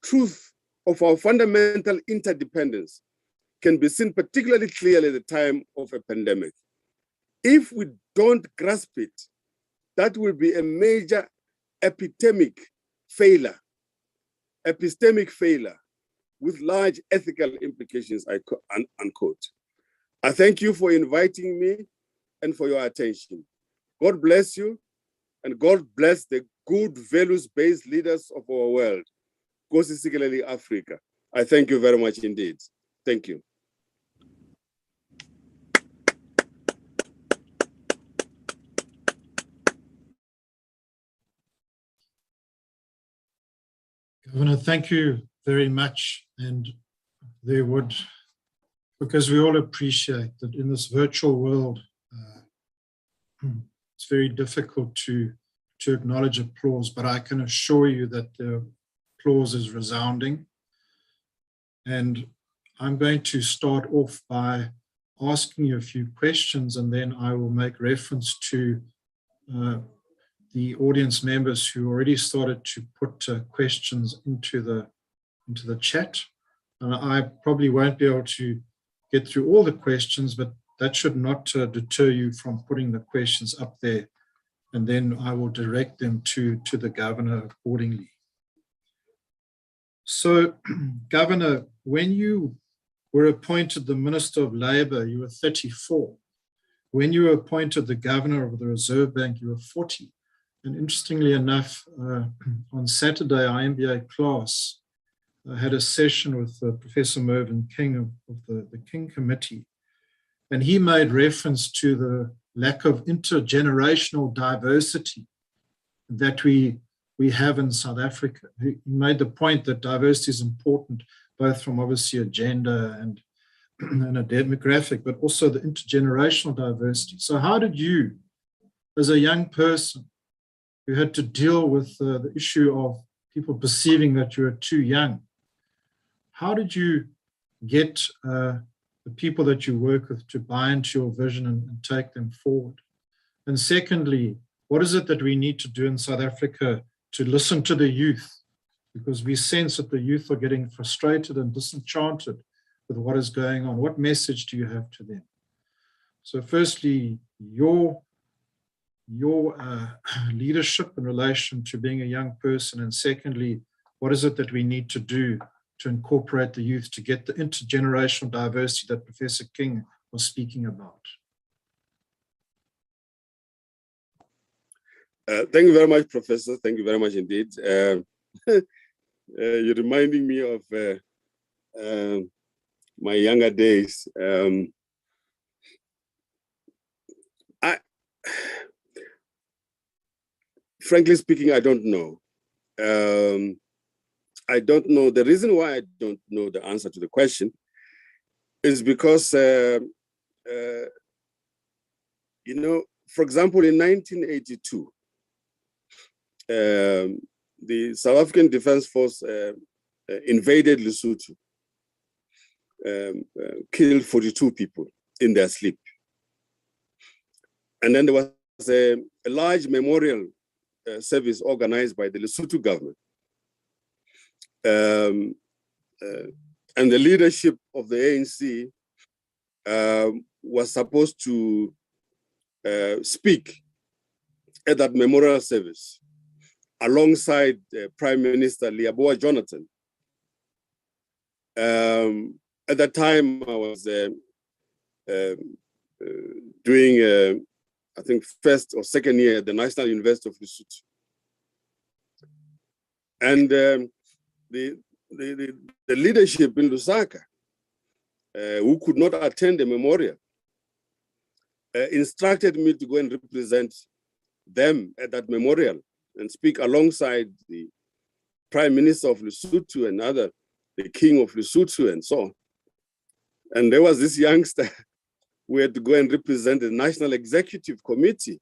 truth of our fundamental interdependence can be seen particularly clearly at the time of a pandemic. If we don't grasp it, that will be a major epistemic failure with large ethical implications, unquote. I thank you for inviting me and for your attention. God bless you, and God bless the good values-based leaders of our world, particularly Africa. I thank you very much indeed. Thank you. Governor, thank you very much. And there would because we all appreciate that in this virtual world, it's very difficult to acknowledge applause, but I can assure you that the applause is resounding. And I'm going to start off by asking you a few questions, and then I will make reference to the audience members who already started to put questions into the chat. And I probably won't be able to get through all the questions, but that should not deter you from putting the questions up there, and then I will direct them to the governor accordingly. So, Governor, when you were appointed the Minister of Labour, you were 34. When you were appointed the Governor of the Reserve Bank, you were 40. And interestingly enough, on Saturday, our MBA class had a session with Professor Mervyn King of the King Committee, and he made reference to the lack of intergenerational diversity that we have in South Africa. He made the point that diversity is important, both from obviously a gender and a demographic, but also the intergenerational diversity. So how did you, as a young person who had to deal with the issue of people perceiving that you were too young, how did you get the people that you work with to buy into your vision and take them forward? And secondly, what is it that we need to do in South Africa to listen to the youth? Because we sense that the youth are getting frustrated and disenchanted with what is going on. What message do you have to them? So firstly, your leadership in relation to being a young person, and secondly, what is it that we need to do to incorporate the youth to get the intergenerational diversity that Professor King was speaking about? Thank you very much, Professor. Thank you very much indeed. You're reminding me of my younger days. Frankly speaking, I don't know. I don't know. The reason why I don't know the answer to the question is because, you know, for example, in 1982, the South African Defence Force invaded Lesotho, killed 42 people in their sleep. And then there was a large memorial service organized by the Lesotho government. And the leadership of the ANC was supposed to speak at that memorial service alongside Prime Minister Liaboa Jonathan. At that time, I was doing, I think, first or second year at the National University of Lesotho. And the leadership in Lusaka, who could not attend the memorial, instructed me to go and represent them at that memorial and speak alongside the Prime Minister of Lesotho and the King of Lesotho and so on. And there was this youngster who had to go and represent the National Executive Committee.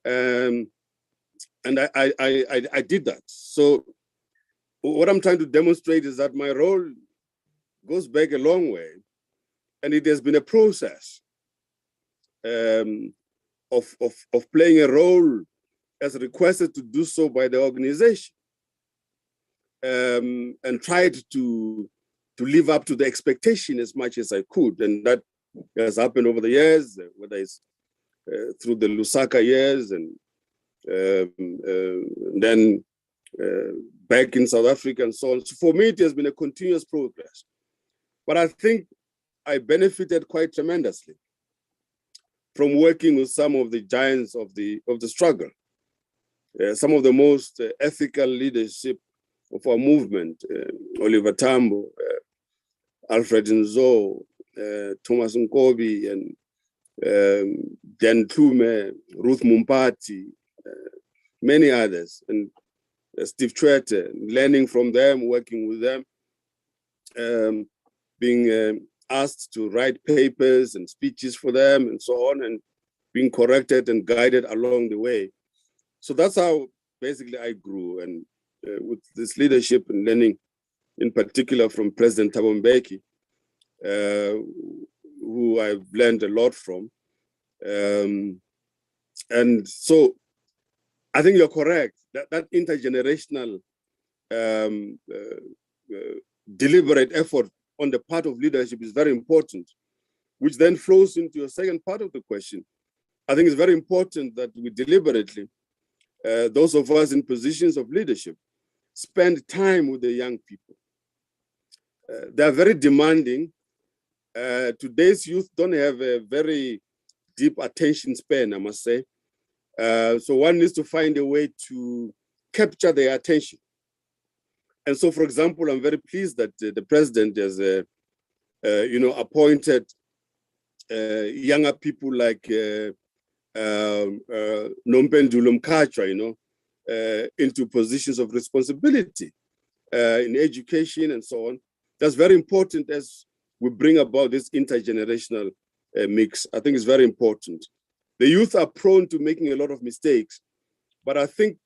And I did that. So what I'm trying to demonstrate is that my role goes back a long way, and it has been a process of playing a role as requested to do so by the organization, and tried to live up to the expectation as much as I could. And that has happened over the years, whether it's through the Lusaka years and then back in South Africa and so on. So for me, it has been a continuous progress. But I think I benefited quite tremendously from working with some of the giants of the struggle, some of the most ethical leadership of our movement, Oliver Tambo, Alfred Nzo, Thomas Nkobi, and Dan Tume, Ruth Mumpati, many others, and Steve Chwete, learning from them, working with them, being asked to write papers and speeches for them and so on, and being corrected and guided along the way. So that's how basically I grew, and with this leadership and learning, in particular from President Thabo, who I've learned a lot from. And so I think you're correct, that intergenerational deliberate effort on the part of leadership is very important, which then flows into your second part of the question. I think it's very important that we deliberately, those of us in positions of leadership, spend time with the young people. They are very demanding. Today's youth don't have a very deep attention span, I must say. So one needs to find a way to capture their attention. And so, for example, I'm very pleased that the president has, appointed younger people like Nompendulum Kachwa, into positions of responsibility in education and so on. That's very important as we bring about this intergenerational mix. I think it's very important. The youth are prone to making a lot of mistakes, but I think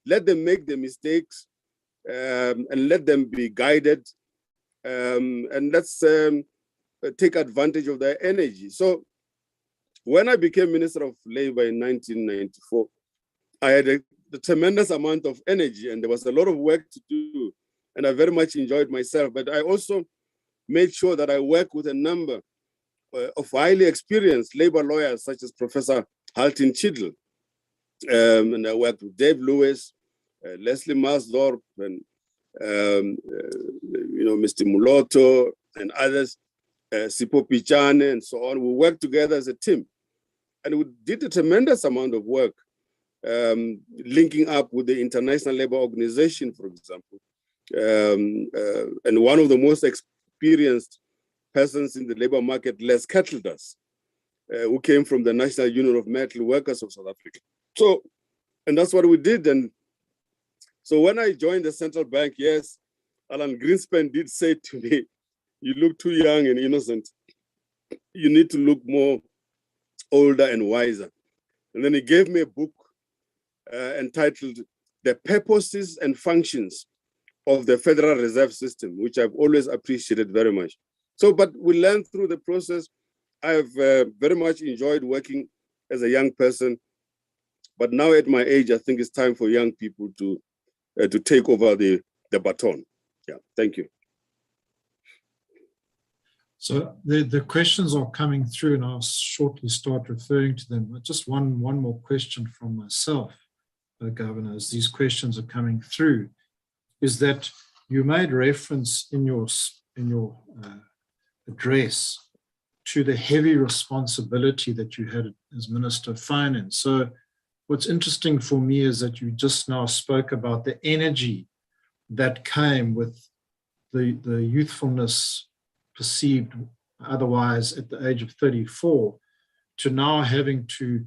let them make the mistakes and let them be guided, and let's take advantage of their energy. So when I became Minister of Labor in 1994, I had a tremendous amount of energy and there was a lot of work to do, and I very much enjoyed myself. But I also made sure that I work with a number of highly experienced labor lawyers, such as Professor Halton Chidl, and I worked with Dave Lewis, Leslie Masdorp, and Mr. Muloto and others, Sipo Pichane, and so on. We worked together as a team, and we did a tremendous amount of work, linking up with the International Labour Organization, for example, and one of the most experienced persons in the labor market, Les Kettledas, who came from the National Union of Metal Workers of South Africa. So, and that's what we did. And so when I joined the central bank, yes, Alan Greenspan did say to me, "You look too young and innocent. You need to look more older and wiser." And then he gave me a book entitled "The Purposes and Functions of the Federal Reserve System," which I've always appreciated very much. So, but we learned through the process. I have very much enjoyed working as a young person, but now at my age, I think it's time for young people to take over the baton. Yeah, thank you. So the questions are coming through, and I'll shortly start referring to them. Just one more question from myself, Governor, as these questions are coming through, is that you made reference in your address to the heavy responsibility that you had as Minister of Finance. So what's interesting for me is that you just now spoke about the energy that came with the youthfulness perceived otherwise at the age of 34 to now having to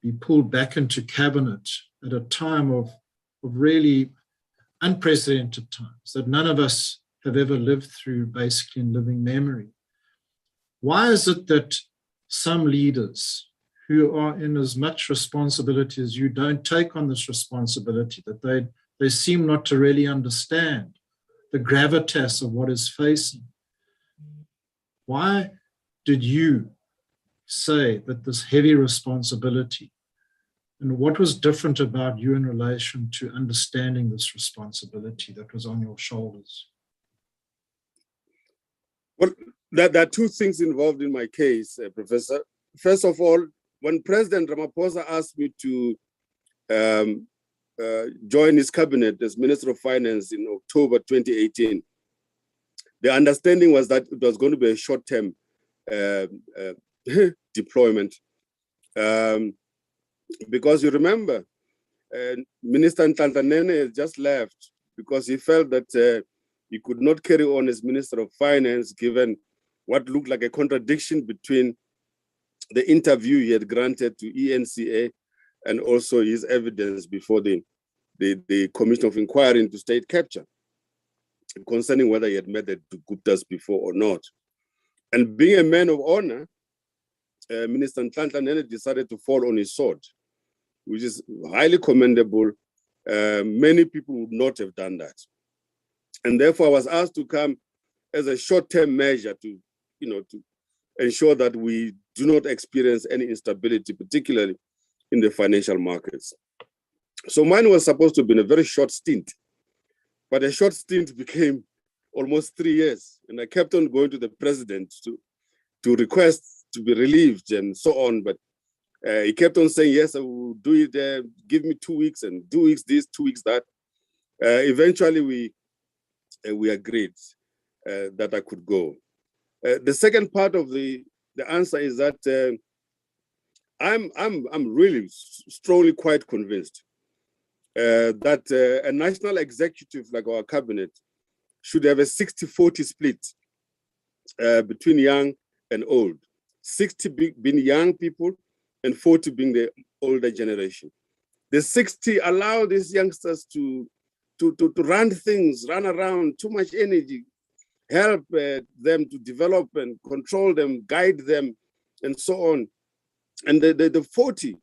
be pulled back into cabinet at a time of really unprecedented times that none of us have ever lived through, basically in living memory. Why is it that some leaders who are in as much responsibility as you don't take on this responsibility, that they seem not to really understand the gravitas of what is facing? Why did you say that this heavy responsibility, and what was different about you in relation to understanding this responsibility that was on your shoulders? Well, there are two things involved in my case, Professor. First of all, when President Ramaphosa asked me to join his cabinet as Minister of Finance in October 2018, the understanding was that it was going to be a short-term deployment. Because you remember, Minister Ntlantanene just left because he felt that he could not carry on as Minister of Finance given what looked like a contradiction between the interview he had granted to ENCA and also his evidence before the Commission of Inquiry into State Capture concerning whether he had met the Guptas before or not. And being a man of honor, Minister Nhlanhla Nene decided to fall on his sword, which is highly commendable. Many people would not have done that. And therefore I was asked to come as a short-term measure to ensure that we do not experience any instability, particularly in the financial markets. So mine was supposed to have been a very short stint, but a short stint became almost 3 years. And I kept on going to the president to request to be relieved and so on. But he kept on saying, yes, I will do it. Give me 2 weeks and 2 weeks this, 2 weeks that. Eventually we agreed that I could go. The second part of the answer is that I'm really strongly quite convinced that a national executive like our cabinet should have a 60-40 split between young and old. 60 being young people and 40 being the older generation. The 60 allow these youngsters to run things, run around, too much energy, help them to develop and control them, guide them, and so on. And the 40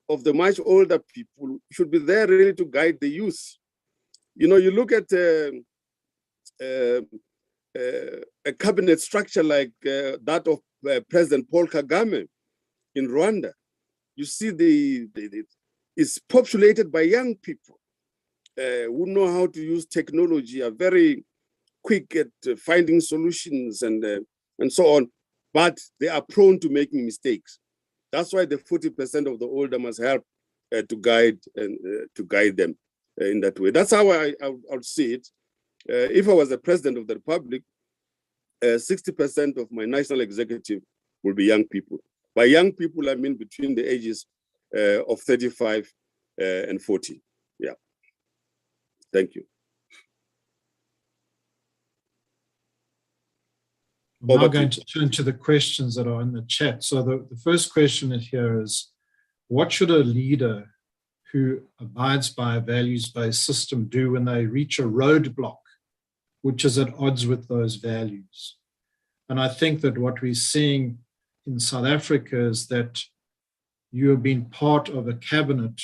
of the much older people should be there really to guide the youth. You know, you look at a cabinet structure like that of President Paul Kagame in Rwanda. You see it's populated by young people who know how to use technology, are very quick at finding solutions and so on, but they are prone to making mistakes. That's why the 40% of the older must help to guide them in that way. That's how I would see it. If I was the president of the Republic, 60% of my national executive will be young people. By young people, I mean between the ages of 35 and 40. Yeah. Thank you. I'm now going to turn to the questions that are in the chat. So the first question here is, what should a leader who abides by a values-based system do when they reach a roadblock which is at odds with those values? And I think that what we're seeing in South Africa is that you have been part of a cabinet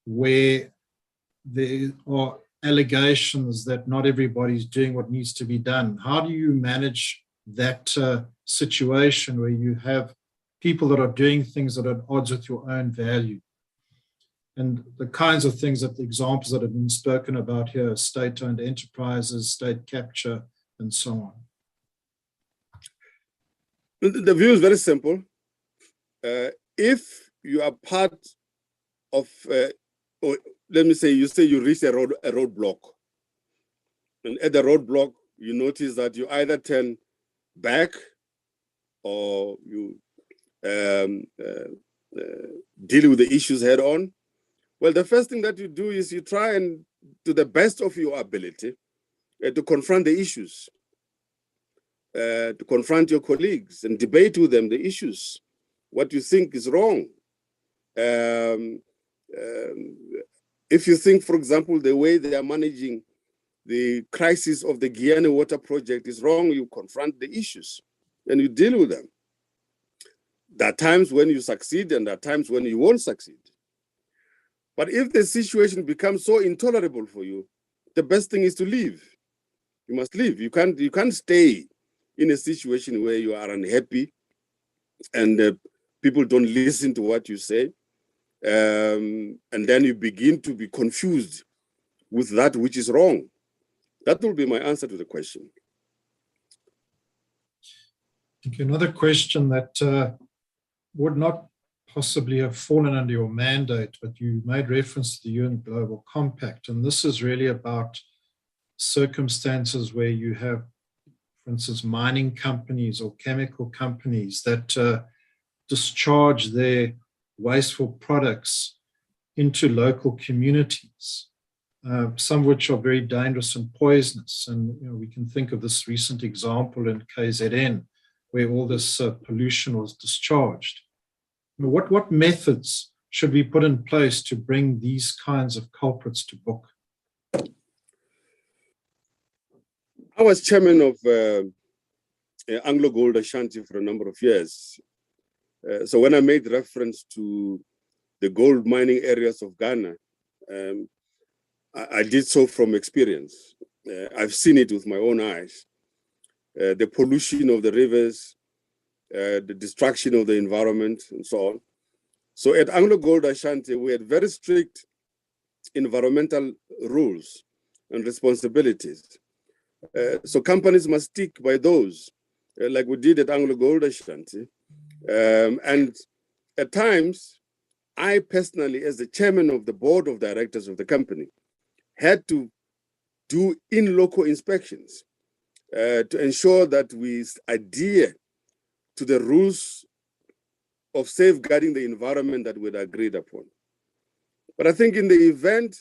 where there are allegations that not everybody's doing what needs to be done. How do you manage that situation where you have people that are doing things that are at odds with your own value? And the kinds of things that the examples that have been spoken about here, state-owned enterprises, state capture, and so on. The view is very simple. If you are part of, or let me say, you reach a roadblock, and at the roadblock, you notice that you either turn back or you deal with the issues head on. Well, the first thing that you do is you try and, to the best of your ability, to confront the issues, to confront your colleagues and debate with them the issues, what you think is wrong. If you think, for example, the way they are managing the crisis of the Guyana water project is wrong, you confront the issues and you deal with them. There are times when you succeed and there are times when you won't succeed. But if the situation becomes so intolerable for you, the best thing is to leave. You must leave. You can't stay in a situation where you are unhappy and people don't listen to what you say. And then you begin to be confused with that which is wrong. That will be my answer to the question. Thank you. Another question that would not possibly have fallen under your mandate, but you made reference to the UN Global Compact, and this is really about circumstances where you have, for instance, mining companies or chemical companies that discharge their wasteful products into local communities, some of which are very dangerous and poisonous. And we can think of this recent example in KZN, where all this pollution was discharged. What methods should we put in place to bring these kinds of culprits to book? I was chairman of Anglo Gold Ashanti for a number of years. So when I made reference to the gold mining areas of Ghana, I did so from experience. I've seen it with my own eyes. The pollution of the rivers, the destruction of the environment, and so on. So at Anglo Gold Ashanti, we had very strict environmental rules and responsibilities. So companies must stick by those, like we did at Anglo Gold Ashanti. And at times, I personally, as the chairman of the board of directors of the company, had to do in-local inspections to ensure that we adhere to the rules of safeguarding the environment that we'd agreed upon. But I think in the event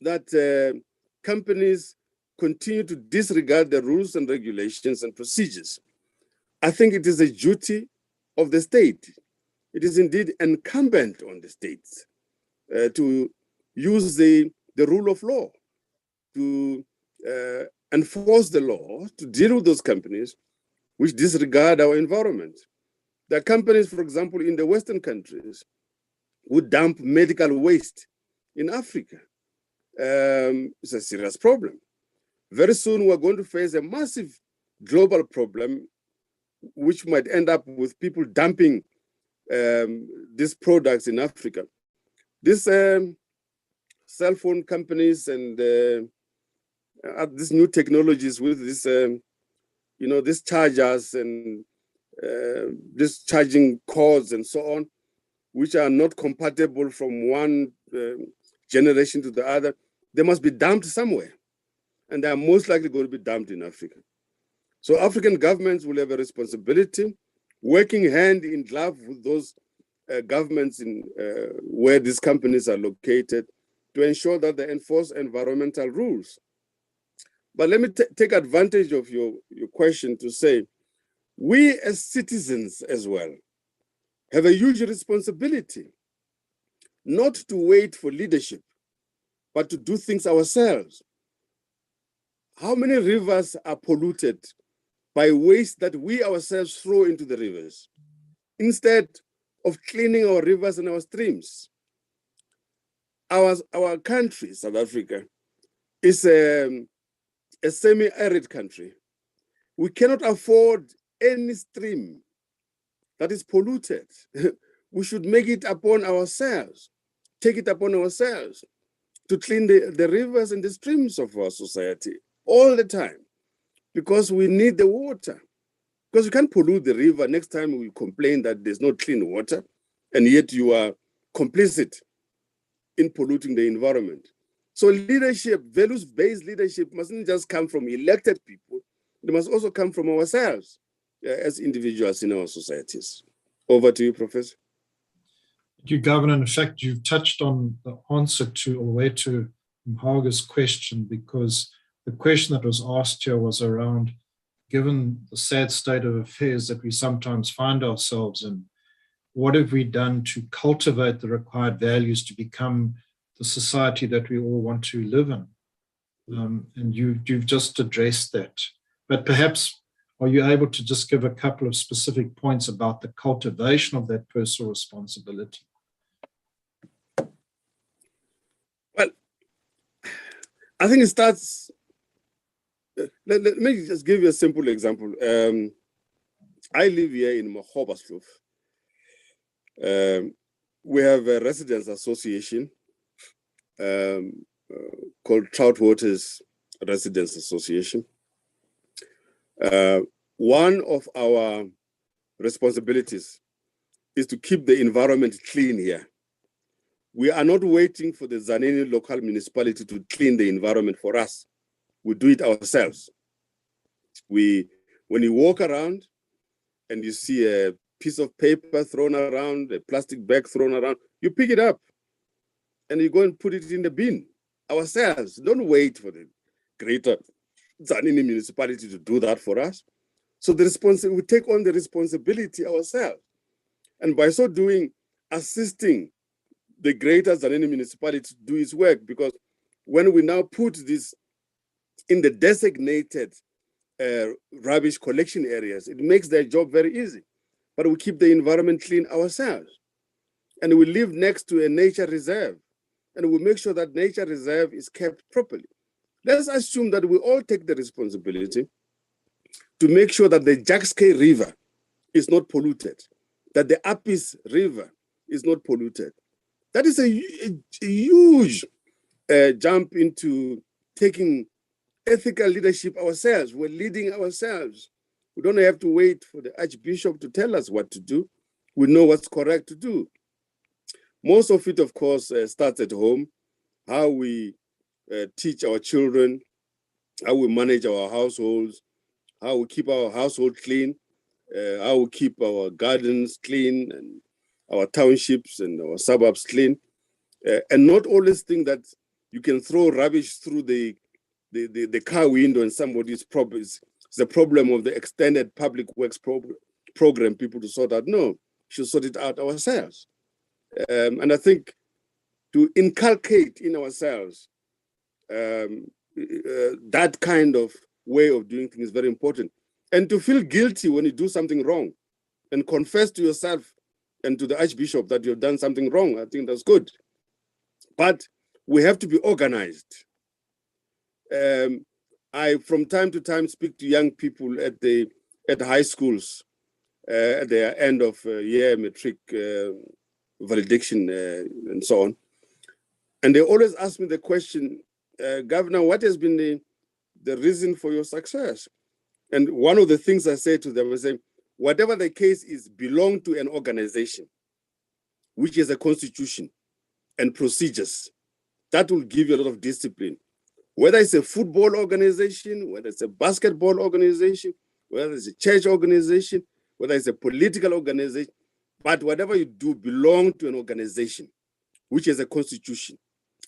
that companies continue to disregard the rules and regulations and procedures, I think it is a duty of the state. It is indeed incumbent on the states to use the rule of law to enforce the law, to deal with those companies which disregard our environment. There are companies, for example, in the Western countries who dump medical waste in Africa. It's a serious problem. Very soon we're going to face a massive global problem which might end up with people dumping these products in Africa. These cell phone companies and these new technologies with this, these chargers and these charging cords and so on, which are not compatible from one generation to the other, they must be dumped somewhere. And they are most likely going to be dumped in Africa. So African governments will have a responsibility, working hand in glove with those governments in where these companies are located, to ensure that they enforce environmental rules. But let me take advantage of your question to say, we as citizens as well have a huge responsibility not to wait for leadership, but to do things ourselves. How many rivers are polluted by waste that we ourselves throw into the rivers instead of cleaning our rivers and our streams? Our country, South Africa, is a semi-arid country. We cannot afford any stream that is polluted. We should make it upon ourselves, take it upon ourselves to clean the rivers and the streams of our society all the time, because we need the water. Because you can't pollute the river. Next time we complain that there's no clean water, and yet you are complicit in polluting the environment. So leadership, values-based leadership, mustn't just come from elected people. It must also come from ourselves as individuals in our societies. Over to you, Professor. Thank you, Governor. In fact, you've touched on the answer to, or way to Mhaga's question, because the question that was asked here was around, given the sad state of affairs that we sometimes find ourselves in, what have we done to cultivate the required values to become the society that we all want to live in? And you've just addressed that. But perhaps, are you able to just give a couple of specific points about the cultivation of that personal responsibility? Well, I think it starts, let me just give you a simple example. I live here in Makgoba. We have a residents association called Troutwaters Residents Association. One of our responsibilities is to keep the environment clean here. We are not waiting for the Zanini local municipality to clean the environment for us. We do it ourselves. When you walk around and you see a piece of paper thrown around, a plastic bag thrown around, you pick it up and you go and put it in the bin ourselves. Don't wait for the greater Zanini municipality to do that for us. So we take on the responsibility ourselves. And by so doing, assisting the greater Zanini municipality to do its work, because when we now put this in the designated rubbish collection areas. It makes their job very easy. But we keep the environment clean ourselves. And we live next to a nature reserve. And we make sure that nature reserve is kept properly. Let's assume that we all take the responsibility to make sure that the Jackskay River is not polluted, that the Apis River is not polluted. That is a huge jump into taking ethical leadership ourselves. We're leading ourselves. We don't have to wait for the Archbishop to tell us what to do. We know what's correct to do. Most of it, of course, starts at home, how we teach our children, how we manage our households, how we keep our household clean, how we keep our gardens clean, and our townships and our suburbs clean, and not always think that you can throw rubbish through the car window and somebody's problem. It's the problem of the extended public works program people to sort out. No, we should sort it out ourselves. And I think to inculcate in ourselves that kind of way of doing things is very important. And to feel guilty when you do something wrong and confess to yourself and to the Archbishop that you've done something wrong, I think that's good. But we have to be organized. I, from time to time, speak to young people at high schools at their end of year matric valediction and so on. And they always ask me the question, Governor, what has been the reason for your success? And one of the things I say to them is, whatever the case is, belong to an organization, which is a constitution and procedures. That will give you a lot of discipline. Whether it's a football organization, whether it's a basketball organization, whether it's a church organization, whether it's a political organization, but whatever you do, belong to an organization, which is a constitution,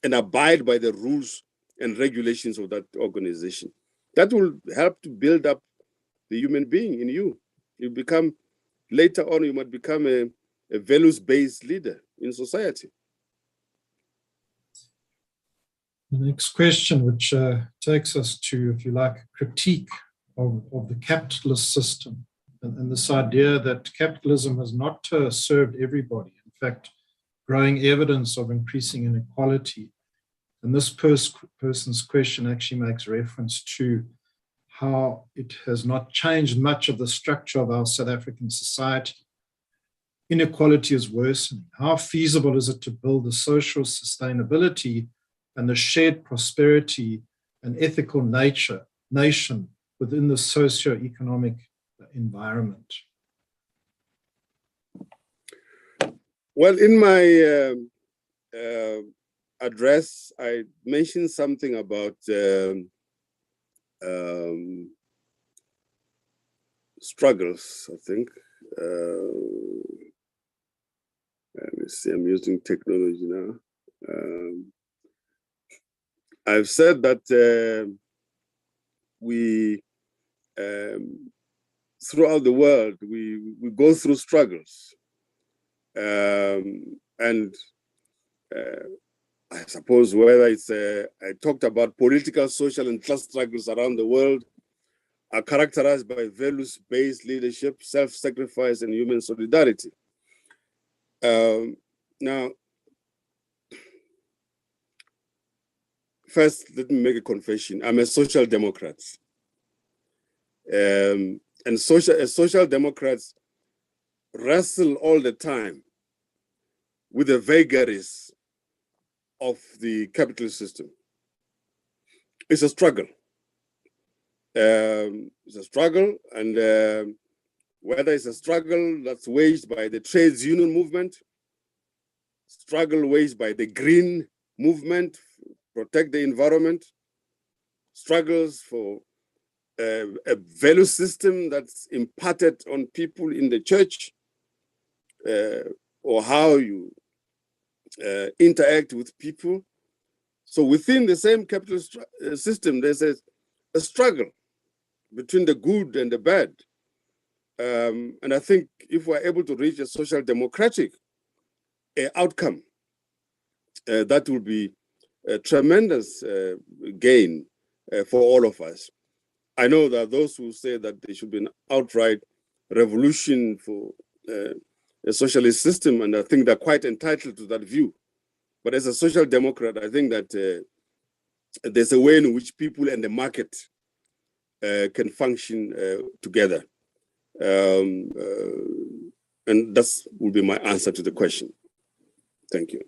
and abide by the rules and regulations of that organization. That will help to build up the human being in you. You become, later on, you might become a values-based leader in society. The next question, which takes us to, if you like, a critique of the capitalist system, and this idea that capitalism has not served everybody. In fact, growing evidence of increasing inequality. And this person's question actually makes reference to how it has not changed much of the structure of our South African society. Inequality is worsening. How feasible is it to build the social sustainability and the shared prosperity and ethical nation within the socio-economic environment? Well, in my address, I mentioned something about struggles, I think. Let me see, I'm using technology now. I've said that we, throughout the world, we go through struggles. And I suppose whether it's, I talked about political, social, and class struggles around the world are characterized by values-based leadership, self-sacrifice, and human solidarity. Now, first, let me make a confession. I'm a social democrat. And social democrats wrestle all the time with the vagaries of the capitalist system. It's a struggle. It's a struggle, and whether it's a struggle that's waged by the trades union movement, struggle waged by the green movement, protect the environment, struggles for a value system that's imparted on people in the church, or how you interact with people. So within the same capitalist system, there's a struggle between the good and the bad. And I think if we're able to reach a social democratic outcome, that will be a tremendous gain for all of us. I know that those who say that there should be an outright revolution for a socialist system, and I think they're quite entitled to that view. But as a social democrat, I think that there's a way in which people and the market can function together. And that will be my answer to the question. Thank you.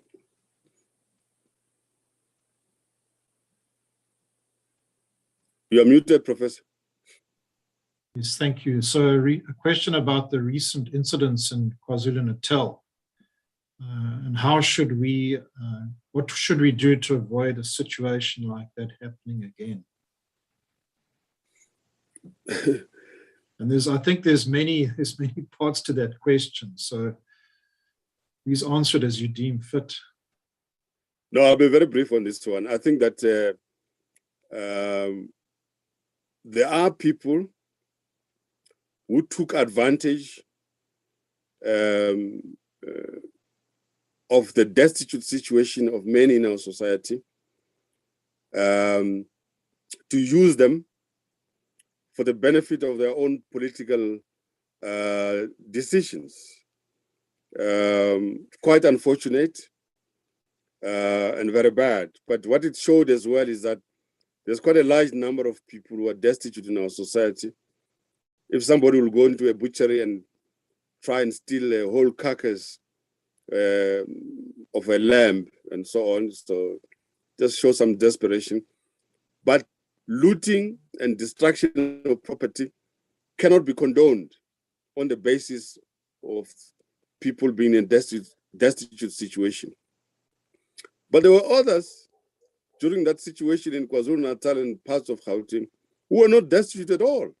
You are muted, Professor. Yes, thank you. So a question about the recent incidents in KwaZulu-Natal. And how should we, what should we do to avoid a situation like that happening again? And I think there's many parts to that question. So please answer it as you deem fit. No, I'll be very brief on this one. I think that there are people who took advantage of the destitute situation of many in our society to use them for the benefit of their own political decisions. Quite unfortunate and very bad. But what it showed as well is that there's quite a large number of people who are destitute in our society. If somebody will go into a butchery and try and steal a whole carcass of a lamb and so on, so just show some desperation. But looting and destruction of property cannot be condoned on the basis of people being in a destitute situation. But there were others during that situation in KwaZulu-Natal and parts of Gauteng who were not destitute at all.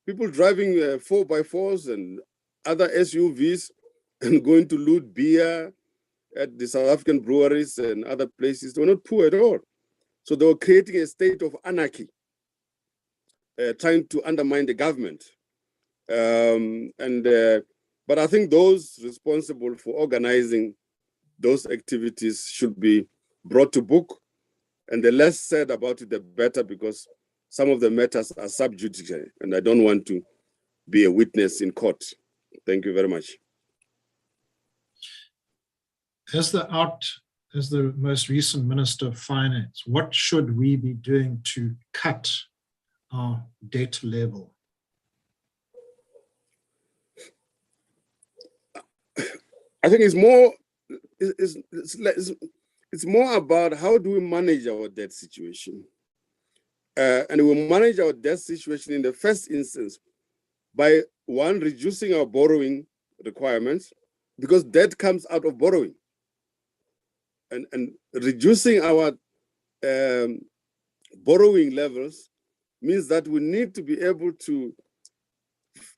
People driving 4x4s and other SUVs and going to loot beer at the South African breweries and other places. They were not poor at all. So they were creating a state of anarchy, trying to undermine the government. But I think those responsible for organizing those activities should be brought to book. And the less said about it, the better, because some of the matters are sub judice, and I don't want to be a witness in court. Thank you very much. As the most recent Minister of Finance, what should we be doing to cut our debt level? I think it's more about how do we manage our debt situation. And we manage our debt situation in the first instance by, one, reducing our borrowing requirements, because debt comes out of borrowing. And reducing our borrowing levels means that we need to be able to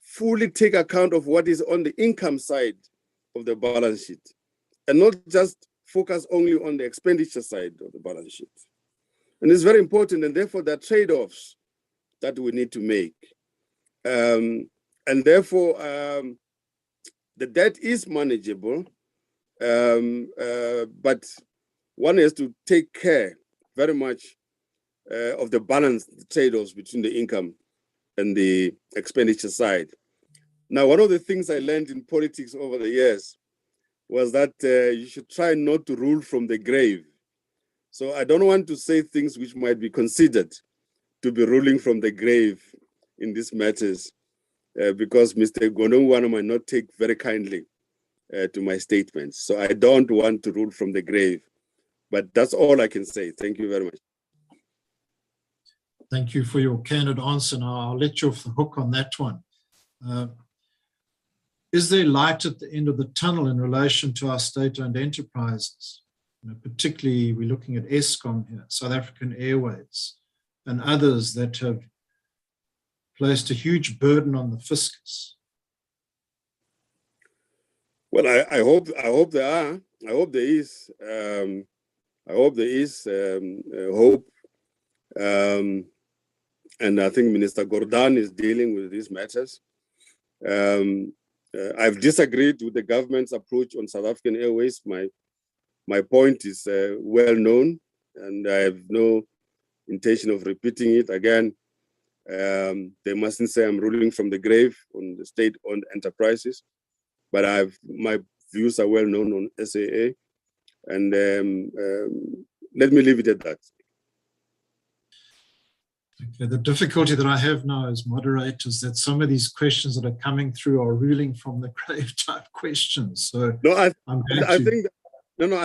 fully take account of what is on the income side of the balance sheet, and not just focus only on the expenditure side of the balance sheet. And it's very important, and therefore there are trade-offs that we need to make. And therefore, the debt is manageable, but one has to take care very much of the balance, the trade-offs between the income and the expenditure side. Now, one of the things I learned in politics over the years was that you should try not to rule from the grave. So I don't want to say things which might be considered to be ruling from the grave in these matters, because Mr. Gonongwana might not take very kindly to my statements. So I don't want to rule from the grave, but that's all I can say. Thank you very much. Thank you for your candid answer. Now I'll let you off the hook on that one. Is there light at the end of the tunnel in relation to our state-owned enterprises? Particularly, we're looking at Eskom here, South African Airways, and others that have placed a huge burden on the fiscus. Well, I hope there are. I hope there is. I hope there is hope. And I think Minister Gordhan is dealing with these matters. I've disagreed with the government's approach on South African Airways. My point is well known, and I have no intention of repeating it again. They mustn't say I'm ruling from the grave on the state-owned enterprises, but my views are well known on SAA, and let me leave it at that. Okay, the difficulty that I have now as moderator is that some of these questions that are coming through are ruling from the grave type questions. So no, I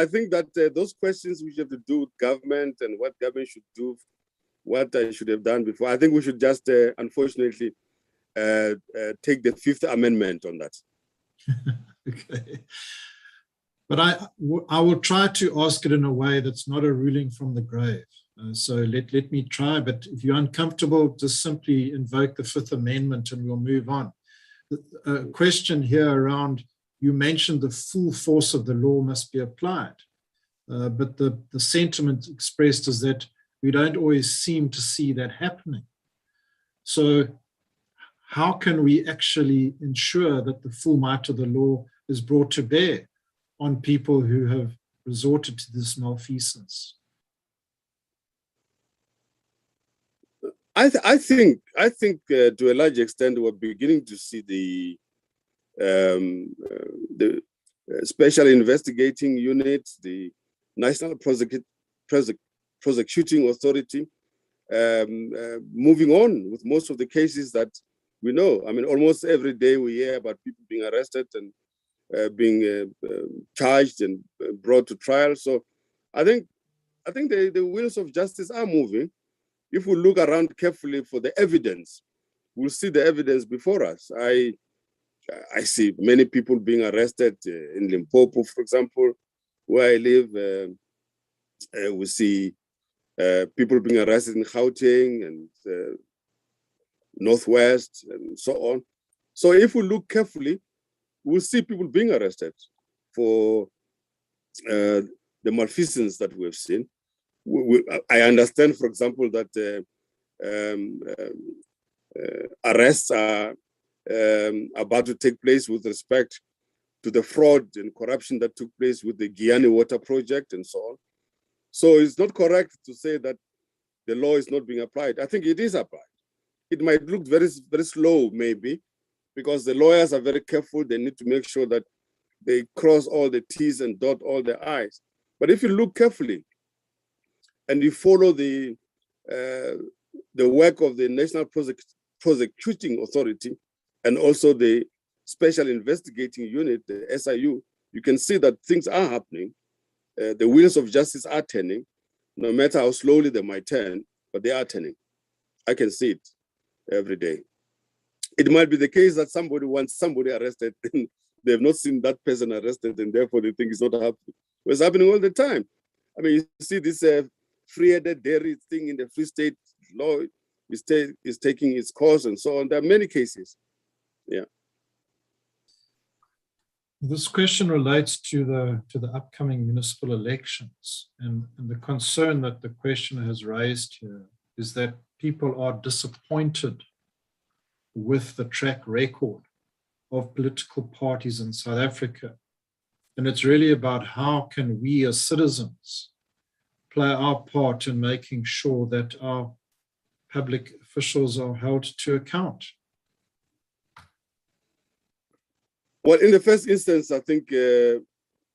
think that those questions which have to do with government and what government should do, what I should have done before, I think we should just, unfortunately, take the Fifth Amendment on that. Okay. But I will try to ask it in a way that's not a ruling from the grave. So let me try, but if you're uncomfortable, just simply invoke the Fifth Amendment and we'll move on. A question here around, you mentioned the full force of the law must be applied, but the sentiment expressed is that we don't always seem to see that happening. So how can we actually ensure that the full might of the law is brought to bear on people who have resorted to this malfeasance? I think to a large extent we're beginning to see the special investigating units, the National Prosecuting Authority, moving on with most of the cases that we know. I mean, almost every day we hear about people being arrested and being charged and brought to trial. So I think the wheels of justice are moving. If we look around carefully for the evidence, we'll see the evidence before us. I see many people being arrested in Limpopo, for example, where I live. We see people being arrested in Gauteng and Northwest and so on. So if we look carefully, we'll see people being arrested for the malfeasance that we've seen. I understand, for example, that arrests are about to take place with respect to the fraud and corruption that took place with the Guyana Water Project and so on. So it's not correct to say that the law is not being applied. I think it is applied. It might look very, very slow, maybe, because the lawyers are very careful. They need to make sure that they cross all the T's and dot all the I's. But if you look carefully, and you follow the work of the National Prosecuting Authority and also the Special Investigating Unit, the SIU, you can see that things are happening. The wheels of justice are turning, no matter how slowly they might turn, but they are turning. I can see it every day. It might be the case that somebody wants somebody arrested and they have not seen that person arrested and therefore they think it's not happening. It's happening all the time. I mean, you see this free-headed dairy thing in the Free State law is taking its course and so on. There are many cases. Yeah. This question relates to the upcoming municipal elections, and the concern that the questioner has raised here is that people are disappointed with the track record of political parties in South Africa. And it's really about how can we as citizens play our part in making sure that our public officials are held to account. Well, in the first instance, I think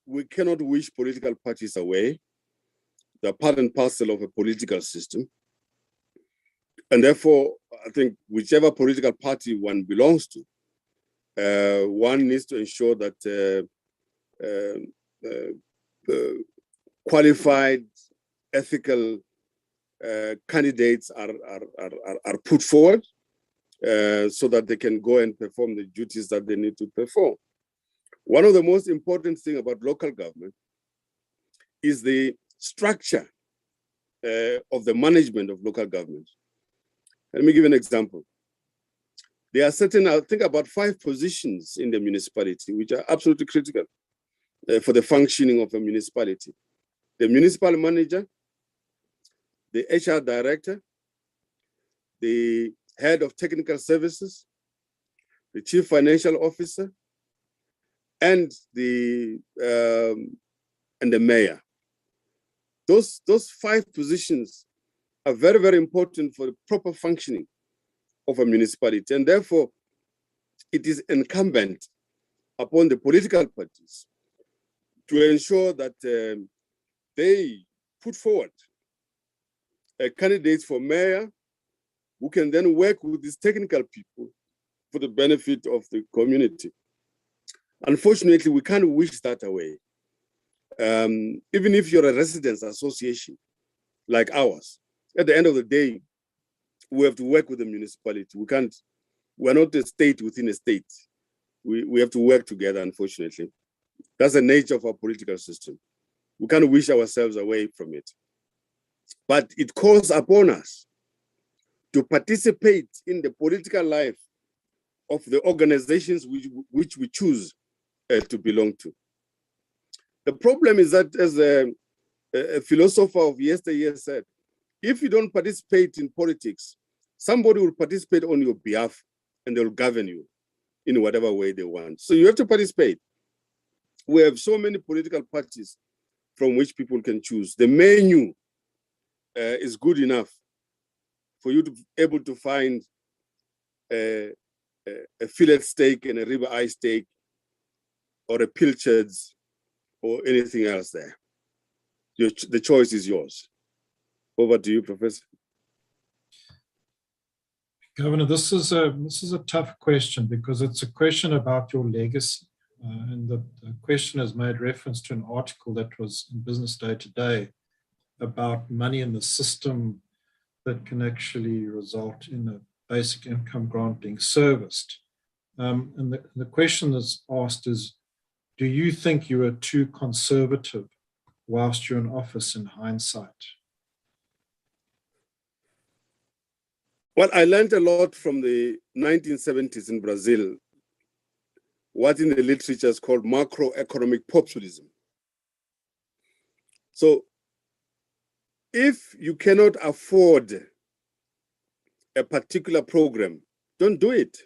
we cannot wish political parties away. They're part and parcel of a political system. And therefore, I think whichever political party one belongs to, one needs to ensure that qualified, ethical candidates are put forward so that they can go and perform the duties that they need to perform. One of the most important things about local government is the structure of the management of local government. Let me give you an example. There are certain, I think about 5 positions in the municipality which are absolutely critical for the functioning of a municipality. The municipal manager, the HR director, the head of technical services, the chief financial officer, and the mayor. Those 5 positions are very, very important for the proper functioning of a municipality. And therefore, it is incumbent upon the political parties to ensure that they put forward candidates for mayor who can then work with these technical people for the benefit of the community. Unfortunately, we can't wish that away. Even if you're a residents association like ours, at the end of the day, we have to work with the municipality. We're not a state within a state. We have to work together, unfortunately. That's the nature of our political system. We can't wish ourselves away from it. But it calls upon us to participate in the political life of the organizations which we choose to belong to. The problem is that, as a philosopher of yesteryear said, if you don't participate in politics, somebody will participate on your behalf and they'll govern you in whatever way they want. So you have to participate. We have so many political parties from which people can choose. The menu is good enough for you to be able to find a fillet steak and a ribeye steak or a pilchards or anything else there. The choice is yours. Over to you, Professor. Governor, this is a tough question because it's a question about your legacy. And the question has made reference to an article that was in Business Day today about money in the system that can actually result in a basic income grant being serviced. And the question that's asked is, do you think you are too conservative whilst you're in office in hindsight? Well, I learned a lot from the 1970s in Brazil, what in the literature is called macroeconomic populism. So if you cannot afford a particular program, don't do it.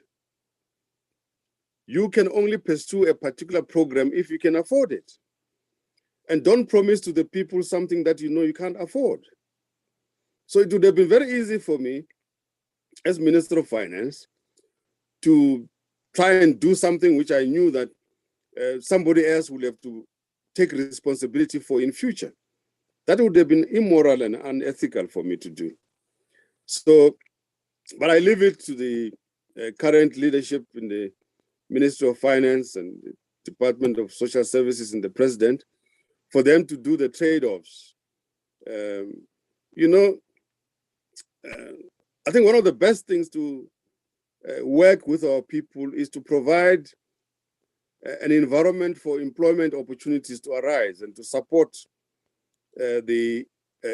You can only pursue a particular program if you can afford it. And don't promise to the people something that you know you can't afford. So it would have been very easy for me as Minister of Finance to try and do something which I knew that somebody else would have to take responsibility for in future. That would have been immoral and unethical for me to do. So, but I leave it to the current leadership in the Ministry of Finance and the Department of Social Services and the President for them to do the trade-offs. I think one of the best things to work with our people is to provide an environment for employment opportunities to arise and to support the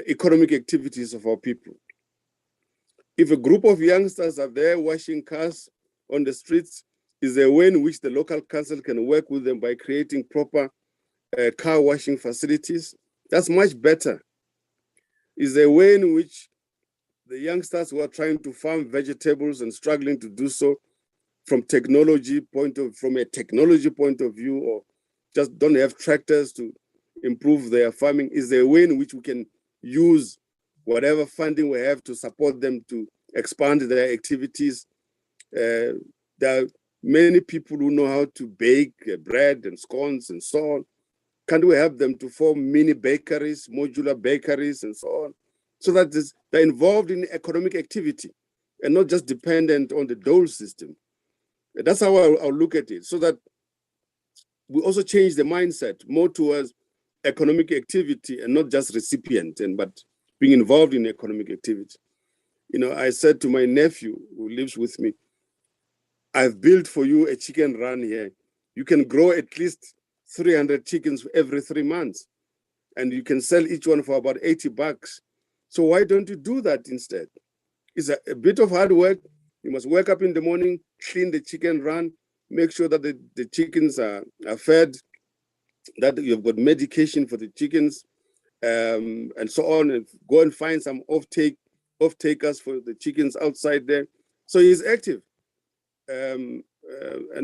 economic activities of our people. If a group of youngsters are there washing cars on the streets, is a way in which the local council can work with them by creating proper car washing facilities. That's much better. Is a way in which the youngsters who are trying to farm vegetables and struggling to do so from a technology point of view, or just don't have tractors to improve their farming, is a way in which we can use whatever funding we have to support them to expand their activities. There are many people who know how to bake bread and scones and so on. Can't we help them to form mini bakeries, modular bakeries and so on, so that they're involved in economic activity and not just dependent on the dole system? That's how I'll look at it, so that we also change the mindset more towards economic activity and not just recipient, but being involved in economic activity. You know, I said to my nephew who lives with me, I've built for you a chicken run here. You can grow at least 300 chickens every 3 months, and you can sell each one for about $80. So why don't you do that instead? It's a bit of hard work. You must wake up in the morning, clean the chicken run, make sure that the chickens are fed, that you've got medication for the chickens, and so on, and go and find some off-takers for the chickens outside there. So he's active. And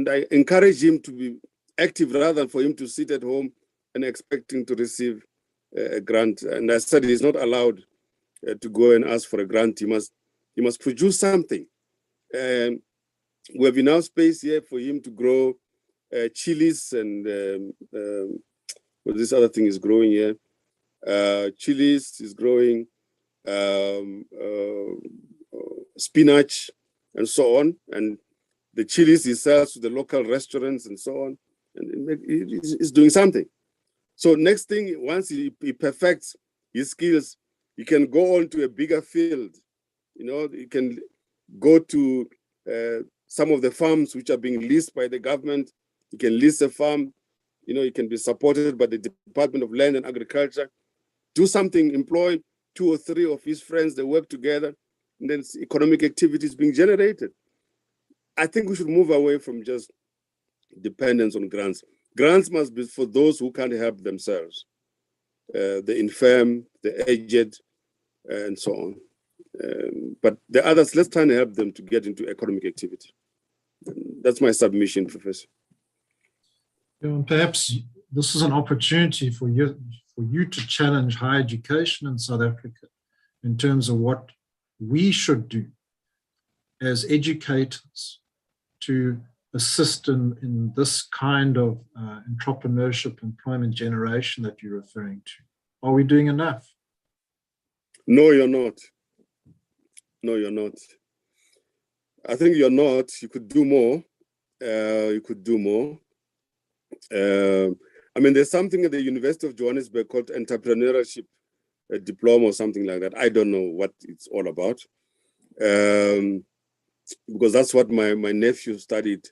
I encourage him to be active rather than for him to sit at home and expecting to receive a grant. And I said he's not allowed to go and ask for a grant. He must produce something We have enough space here for him to grow chilies and what this other thing is growing here. Chilies is growing, spinach, and so on. And the chilies he sells to the local restaurants and so on. And he's doing something. So next thing, once he perfects his skills, he can go on to a bigger field. You know, he can go to some of the farms which are being leased by the government. He can lease a farm. You know, he can be supported by the Department of Land and Agriculture. Do something, employ 2 or 3 of his friends, they work together, and then economic activity is being generated. I think we should move away from just dependence on grants. Grants must be for those who can't help themselves, the infirm, the aged, and so on. But the others, let's try and help them to get into economic activity. That's my submission, Professor. And perhaps this is an opportunity for you to challenge higher education in South Africa in terms of what we should do as educators to assist in this kind of entrepreneurship, employment generation that you're referring to. Are we doing enough? No, you're not. No, you're not. I think you're not. You could do more. You could do more. I mean, there's something at the University of Johannesburg called entrepreneurship diploma or something like that. I don't know what it's all about. Because that's what my nephew studied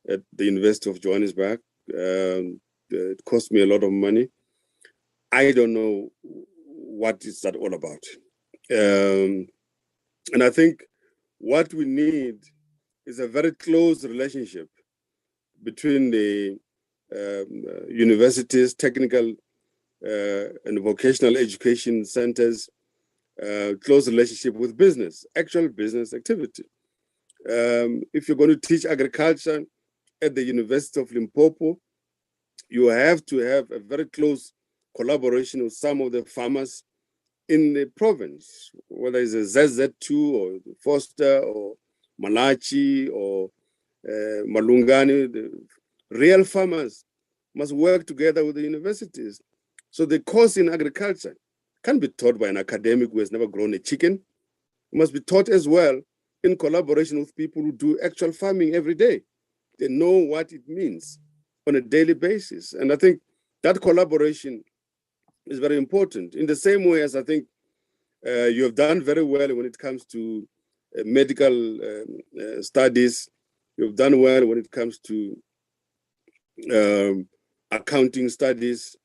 at the University of Johannesburg. It cost me a lot of money. I don't know what is that all about. And I think what we need is a very close relationship between the universities, technical and vocational education centers, close relationship with business, actual business activity. If you're going to teach agriculture at the University of Limpopo, you have to have a very close collaboration with some of the farmers in the province, whether it's a ZZ2 or Foster or Malachi or Malungani. The real farmers must work together with the universities. So the course in agriculture can't be taught by an academic who has never grown a chicken. It must be taught as well in collaboration with people who do actual farming every day. They know what it means on a daily basis. And I think that collaboration is very important. In the same way as I think you have done very well when it comes to medical studies, you've done well when it comes to accounting studies,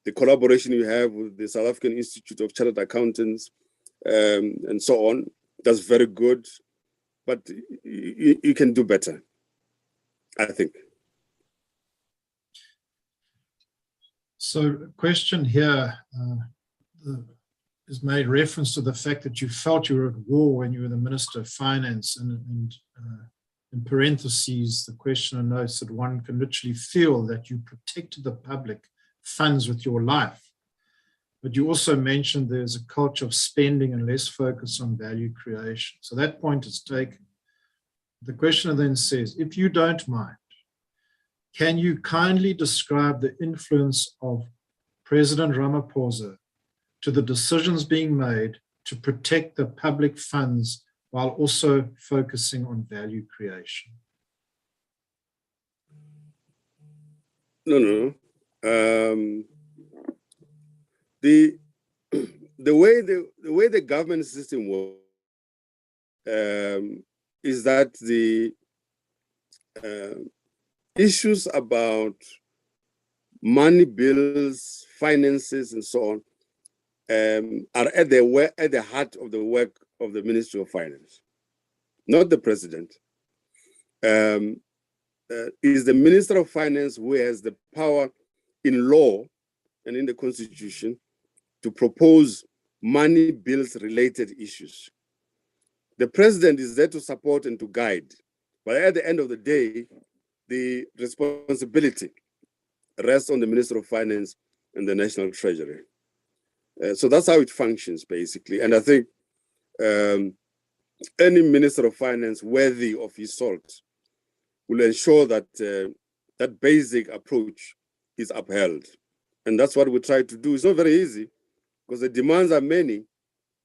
the collaboration you have with the South African Institute of Chartered Accountants, and so on. That's very good, but you can do better, I think. So, question here is made reference to the fact that you felt you were at war when you were the Minister of Finance, and in parentheses, the questioner notes that one can literally feel that you protected the public funds with your life. But you also mentioned there's a culture of spending and less focus on value creation. So that point is taken. The questioner then says, if you don't mind, can you kindly describe the influence of President Ramaphosa to the decisions being made to protect the public funds while also focusing on value creation? No. The way the government system works is that the issues about money, bills, finances, and so on are at the heart of the work of the Ministry of Finance, not the president. Is the Minister of Finance who has the power in law and in the Constitution to propose money, bills related issues. The president is there to support and to guide, but at the end of the day, the responsibility rests on the Minister of Finance and the National Treasury. So that's how it functions, basically. And I think any Minister of Finance worthy of his salt will ensure that that basic approach is upheld. And that's what we try to do. It's not very easy because the demands are many,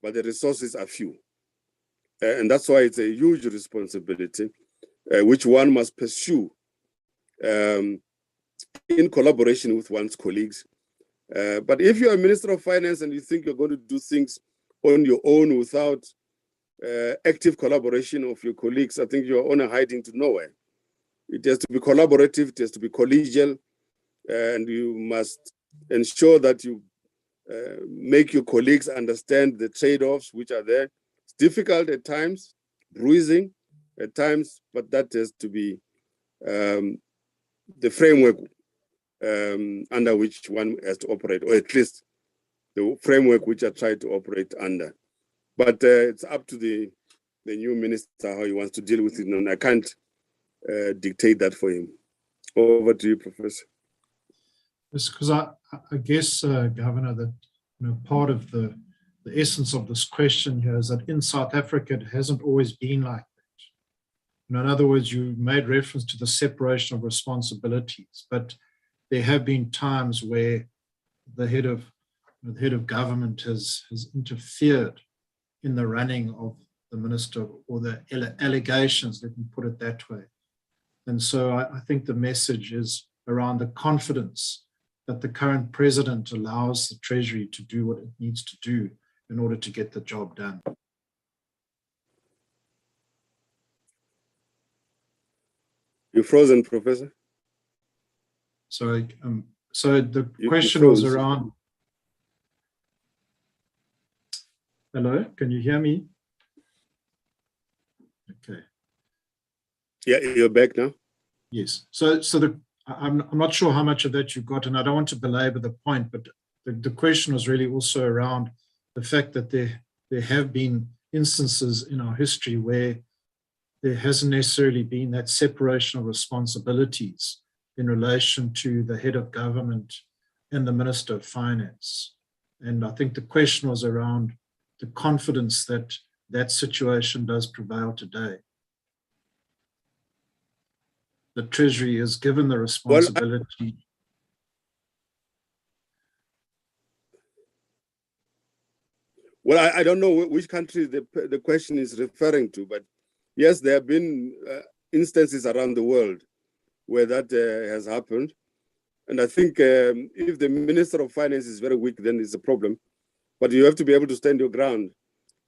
but the resources are few. And that's why it's a huge responsibility, which one must pursue in collaboration with one's colleagues. But if you're a Minister of Finance and you think you're going to do things on your own without active collaboration of your colleagues, I think you're on a hiding to nowhere. It has to be collaborative, it has to be collegial, and you must ensure that you make your colleagues understand the trade-offs which are there. It's difficult at times, bruising at times, but that has to be the framework under which one has to operate, or at least the framework which I try to operate under. But it's up to the new minister how he wants to deal with it, and I can't dictate that for him. Over to you, Professor. Yes, because I guess, Governor, that part of the essence of this question here is that in South Africa, it hasn't always been like that. In other words, you made reference to the separation of responsibilities, but there have been times where the head of government has interfered in the running of the minister, or the allegations, let me put it that way. And so I think the message is around the confidence that the current president allows the Treasury to do what it needs to do in order to get the job done. You're frozen, Professor. So the question was around. Hello, can you hear me? Okay. Yeah, you're back now. Yes. So I'm not sure how much of that you got, and I don't want to belabor the point, but the question was really also around the fact that there have been instances in our history where there hasn't necessarily been that separation of responsibilities in relation to the head of government and the Minister of Finance. And I think the question was around the confidence that that situation does prevail today. The Treasury is given the responsibility. Well, I don't know which country the question is referring to, but yes, there have been instances around the world where that has happened. And I think if the Minister of Finance is very weak, then it's a problem. But you have to be able to stand your ground.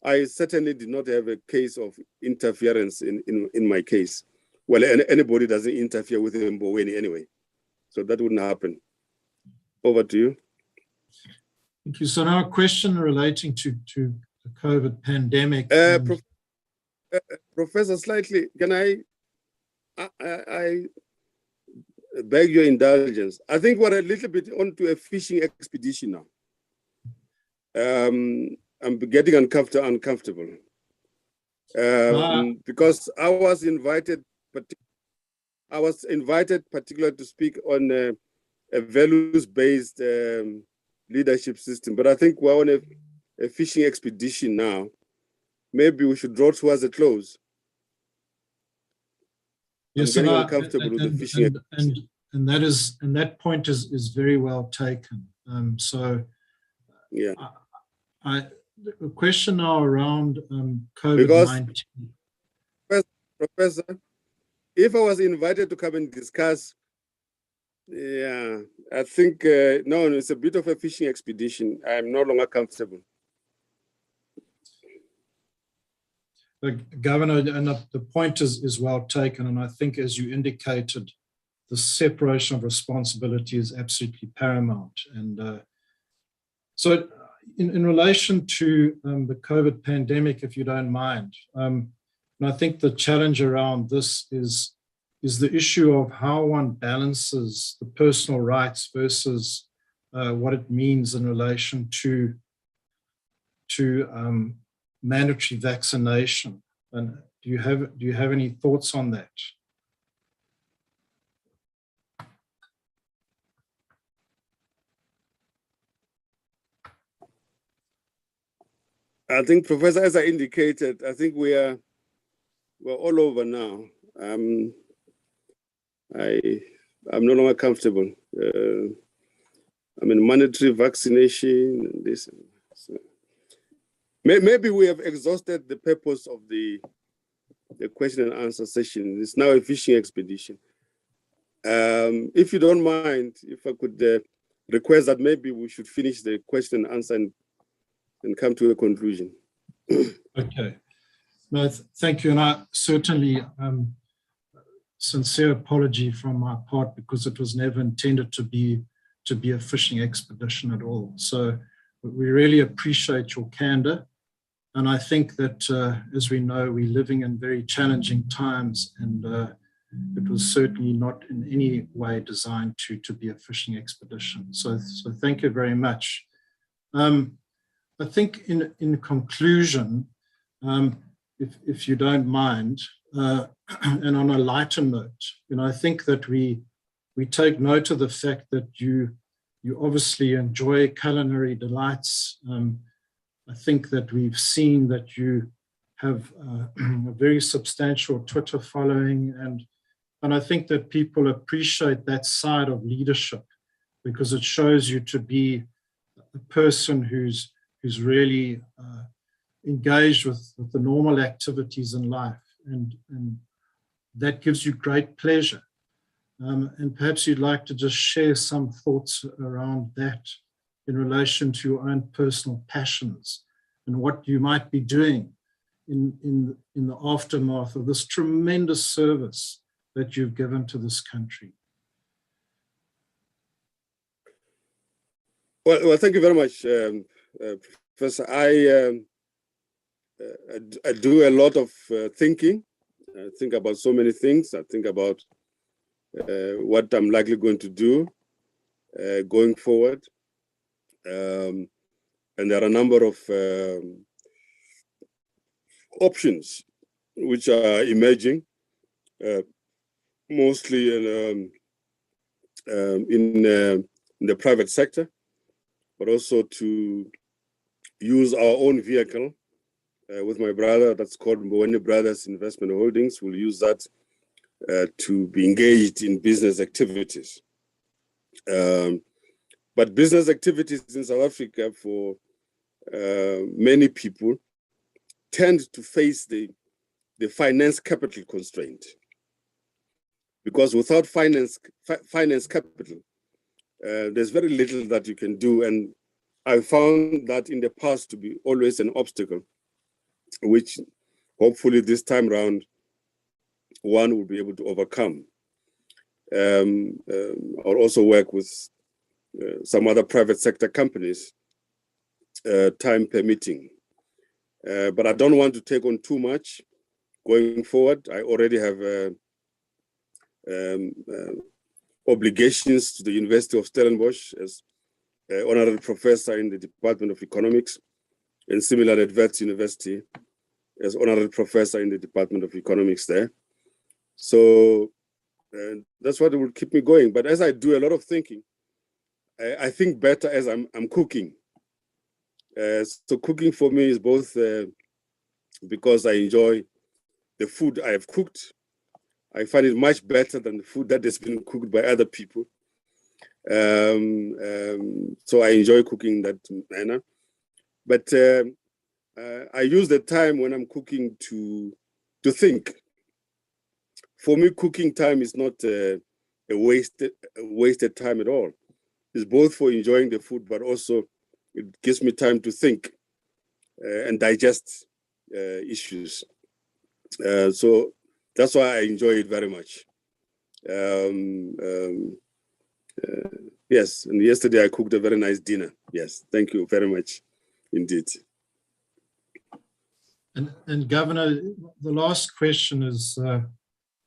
I certainly did not have a case of interference in my case. Well, anybody doesn't interfere with Emboweny anyway. So that wouldn't happen. Over to you. Thank you. So now a question relating to the COVID pandemic. Professor, slightly, can I beg your indulgence? I think we're a little bit onto a fishing expedition now. I'm getting uncomfortable. Because I was invited particularly to speak on a values-based leadership system, but I think we're on a fishing expedition now. Maybe we should draw towards a close. Yes, I'm getting uncomfortable with the fishing. And that point is very well taken. Yeah. The question now around COVID-19. Professor, if I was invited to come and discuss, yeah, I think, no, it's a bit of a fishing expedition. I'm no longer comfortable. Governor, and the point is well taken. And I think, as you indicated, the separation of responsibility is absolutely paramount. And so in relation to the COVID pandemic, if you don't mind, and I think the challenge around this is the issue of how one balances the personal rights versus what it means in relation to mandatory vaccination. And do you have any thoughts on that? I think, Professor, as I indicated, I think we're all over now. I'm no longer comfortable. I mean, mandatory vaccination and this. So maybe we have exhausted the purpose of the question and answer session. It's now a fishing expedition. If you don't mind, if I could request that maybe we should finish the question and answer and come to a conclusion. Okay. No, thank you. And I certainly, sincere apology from my part, because it was never intended to be a fishing expedition at all. So we really appreciate your candor. And I think that, as we know, we're living in very challenging times, and it was certainly not in any way designed to be a fishing expedition. So thank you very much. I think in conclusion, if you don't mind, and on a lighter note, I think that we take note of the fact that you obviously enjoy culinary delights. I think that we've seen that you have a very substantial Twitter following, and I think that people appreciate that side of leadership, because it shows you to be a person who's really engaged with the normal activities in life, and that gives you great pleasure. And perhaps you'd like to just share some thoughts around that in relation to your own personal passions and what you might be doing in the aftermath of this tremendous service that you've given to this country. Well, thank you very much, Professor. I do a lot of thinking. I think about so many things. I think about what I'm likely going to do going forward. And there are a number of options which are emerging, mostly in the private sector, but also to use our own vehicle with my brother, that's called Emboweny Brothers Investment Holdings. We'll use that to be engaged in business activities. But business activities in South Africa for many people tend to face the finance capital constraint. Because without finance capital, there's very little that you can do. And I found that in the past to be always an obstacle, which hopefully this time around, one will be able to overcome. I'll also work with some other private sector companies, time permitting. But I don't want to take on too much going forward. I already have obligations to the University of Stellenbosch as honorary professor in the Department of Economics, and similarly at Wits University as honorary professor in the Department of Economics there. So that's what will keep me going. But as I do a lot of thinking, I think better as I'm cooking. So cooking for me is both because I enjoy the food I have cooked. I find it much better than the food that has been cooked by other people. So I enjoy cooking in that manner. But I use the time when I'm cooking to think. For me, cooking time is not a wasted time at all. It's both for enjoying the food, but also it gives me time to think and digest issues. So that's why I enjoy it very much. Yes, and yesterday I cooked a very nice dinner. Yes, thank you very much indeed. And Governor, the last question is,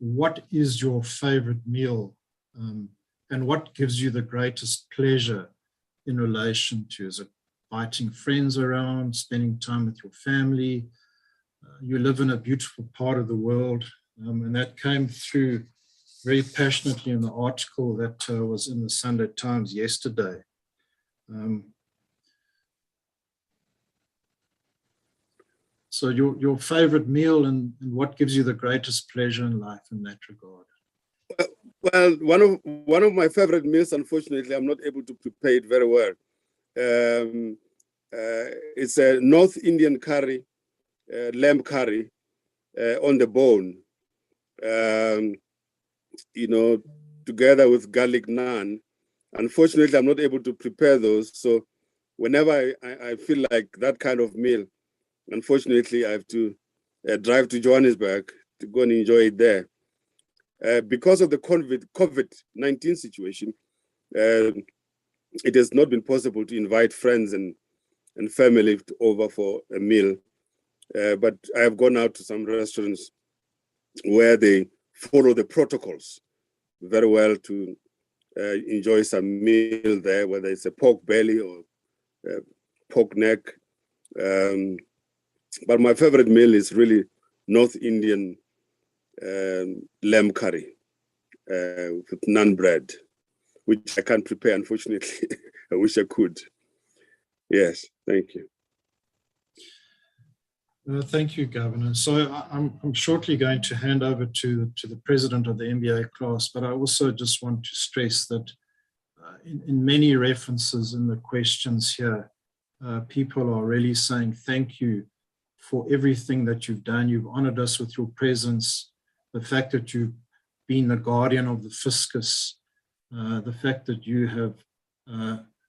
what is your favorite meal, and what gives you the greatest pleasure in relation to? Is it inviting friends around, spending time with your family? You live in a beautiful part of the world, and that came through very passionately in the article that was in the Sunday Times yesterday. So your favorite meal and what gives you the greatest pleasure in life in that regard? Well, one of my favorite meals, unfortunately, I'm not able to prepare it very well. It's a North Indian curry, lamb curry on the bone, together with garlic naan. Unfortunately, I'm not able to prepare those. So whenever I feel like that kind of meal, unfortunately, I have to drive to Johannesburg to go and enjoy it there. Because of the COVID-19 situation, it has not been possible to invite friends and family over for a meal. But I have gone out to some restaurants where they follow the protocols very well to enjoy some meal there, whether it's a pork belly or pork neck. But my favorite meal is really North Indian lamb curry with naan bread, which I can't prepare, unfortunately. I wish I could. Yes, thank you. Thank you, Governor. So I'm shortly going to hand over to the president of the MBA class, but I also just want to stress that in many references in the questions here, people are really saying thank you for everything that you've done. You've honored us with your presence, the fact that you've been the guardian of the fiscus, the fact that you have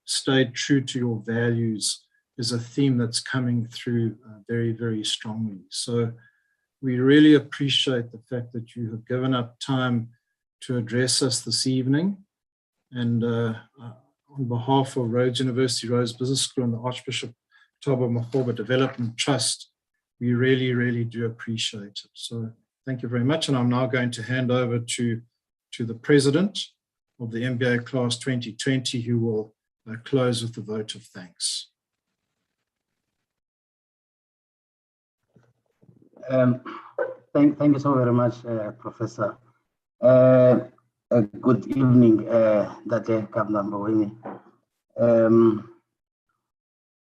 stayed true to your values is a theme that's coming through very, very strongly. So we really appreciate the fact that you have given up time to address us this evening. And on behalf of Rhodes University, Rhodes Business School and the Archbishop Thabo Makgoba Development Trust, we really, really do appreciate it. So thank you very much. And I'm now going to hand over to the president of the MBA class 2020, who will close with the vote of thanks. Thank you so very much, Professor. Good evening, Date Governor Emboweny.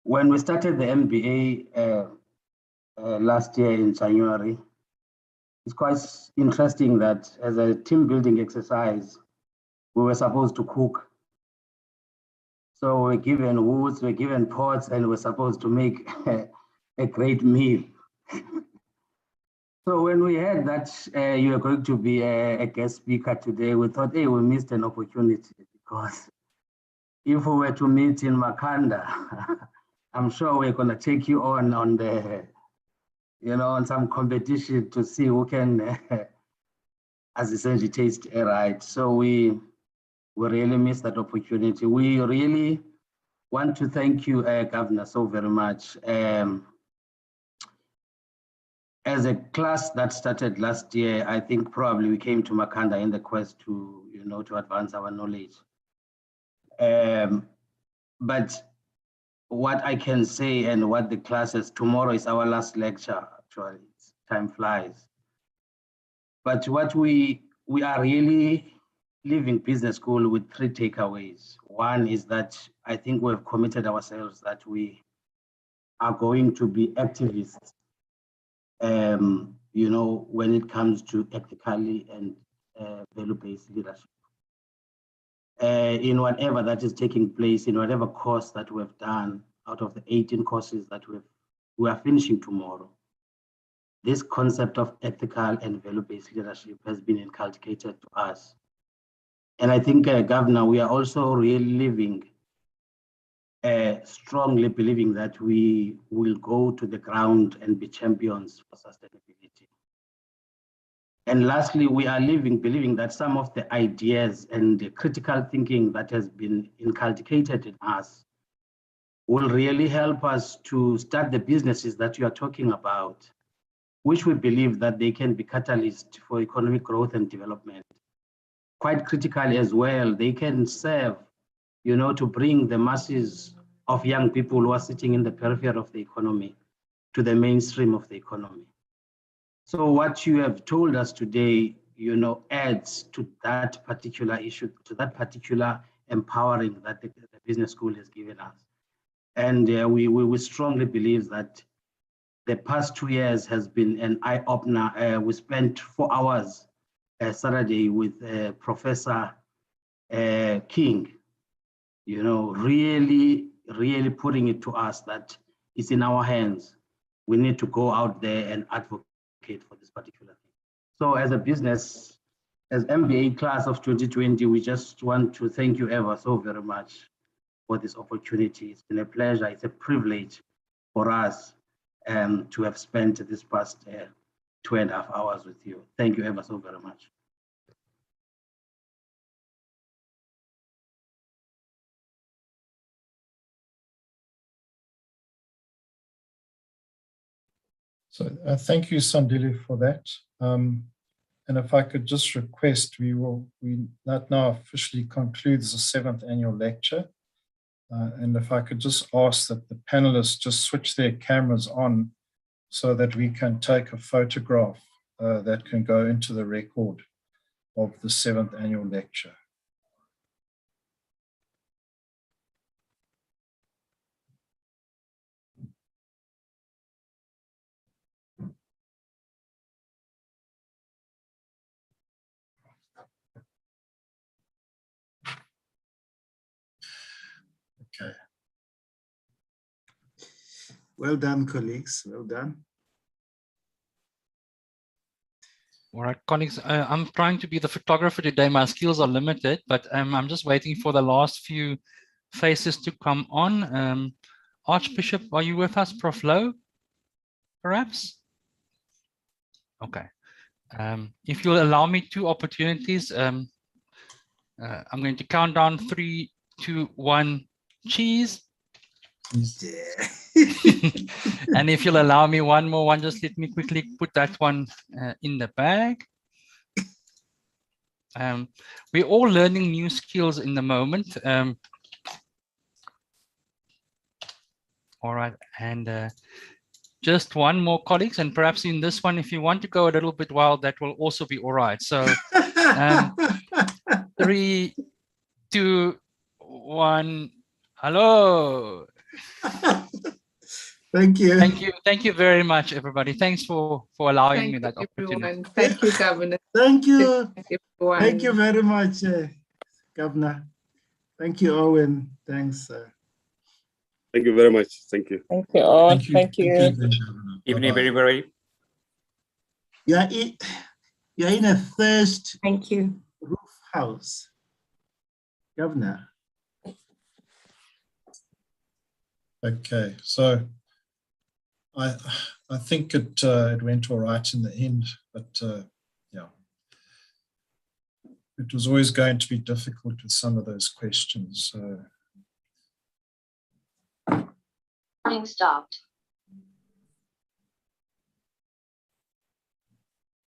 When we started the MBA last year in January, it's quite interesting that as a team building exercise, we were supposed to cook. So we're given woods, we're given pots, and we're supposed to make a great meal. So when we heard that you are going to be a guest speaker today, we thought, hey, we missed an opportunity, because if we were to meet in Makhanda, I'm sure we're going to take you on the, on some competition to see who can, as essentially taste right. So we really missed that opportunity. We really want to thank you, Governor, so very much. As a class that started last year, I think probably we came to Makhanda in the quest to, to advance our knowledge. But what I can say and what the class is, tomorrow is our last lecture, actually, time flies. But what we are really leaving business school with 3 takeaways. One is that I think we've committed ourselves that we are going to be activists, when it comes to ethically and value-based leadership. In whatever that is taking place, in whatever course that we've done out of the 18 courses that we are finishing tomorrow, this concept of ethical and value-based leadership has been inculcated to us. And I think, Governor, we are also really living strongly believing that we will go to the ground and be champions for sustainability. And lastly, we are believing that some of the ideas and the critical thinking that has been inculcated in us will really help us to start the businesses that you are talking about, which we believe that they can be catalysts for economic growth and development. Quite critically as well, they can serve, to bring the masses of young people who are sitting in the periphery of the economy to the mainstream of the economy. So what you have told us today, adds to that particular issue, to that particular empowering that the business school has given us. And we strongly believe that the past 2 years has been an eye-opener. We spent 4 hours Saturday with Professor King, you know, really putting it to us that it's in our hands. We need to go out there and advocate for this particular thing. So as a business, as MBA class of 2020, we just want to thank you ever so very much for this opportunity. It's been a pleasure. It's a privilege for us to have spent this past 2.5 hours with you. Thank you ever so very much. So thank you, Sandile, for that. And if I could just request, that now officially concludes the 7th annual lecture. And if I could just ask that the panelists just switch their cameras on so that we can take a photograph that can go into the record of the 7th annual lecture. Okay. Well done, colleagues. Well done. All right, colleagues, I'm trying to be the photographer today. My skills are limited, but I'm just waiting for the last few faces to come on. Archbishop, are you with us? Prof. Lowe, perhaps? Okay. If you'll allow me 2 opportunities, I'm going to count down 3, 2, 1, cheese. Yeah. And if you'll allow me one more one, just let me quickly put that one in the bag. We're all learning new skills in the moment. All right, and just one more, colleagues, and perhaps in this one, if you want to go a little bit wild, that will also be all right. So 3, 2, 1, hello. Thank you. Thank you very much, everybody. Thanks for allowing me that opportunity. Thank you, Governor. Thank you. Everyone. Thank you very much, Governor. Thank you, Owen. Thanks. Thank you very much. Thank you. Thank you all. Thank you. Evening, very, very. You're in a first Thank you. roof house, Governor. Okay, so I think it went all right in the end, but yeah, it was always going to be difficult with some of those questions. Recording stopped.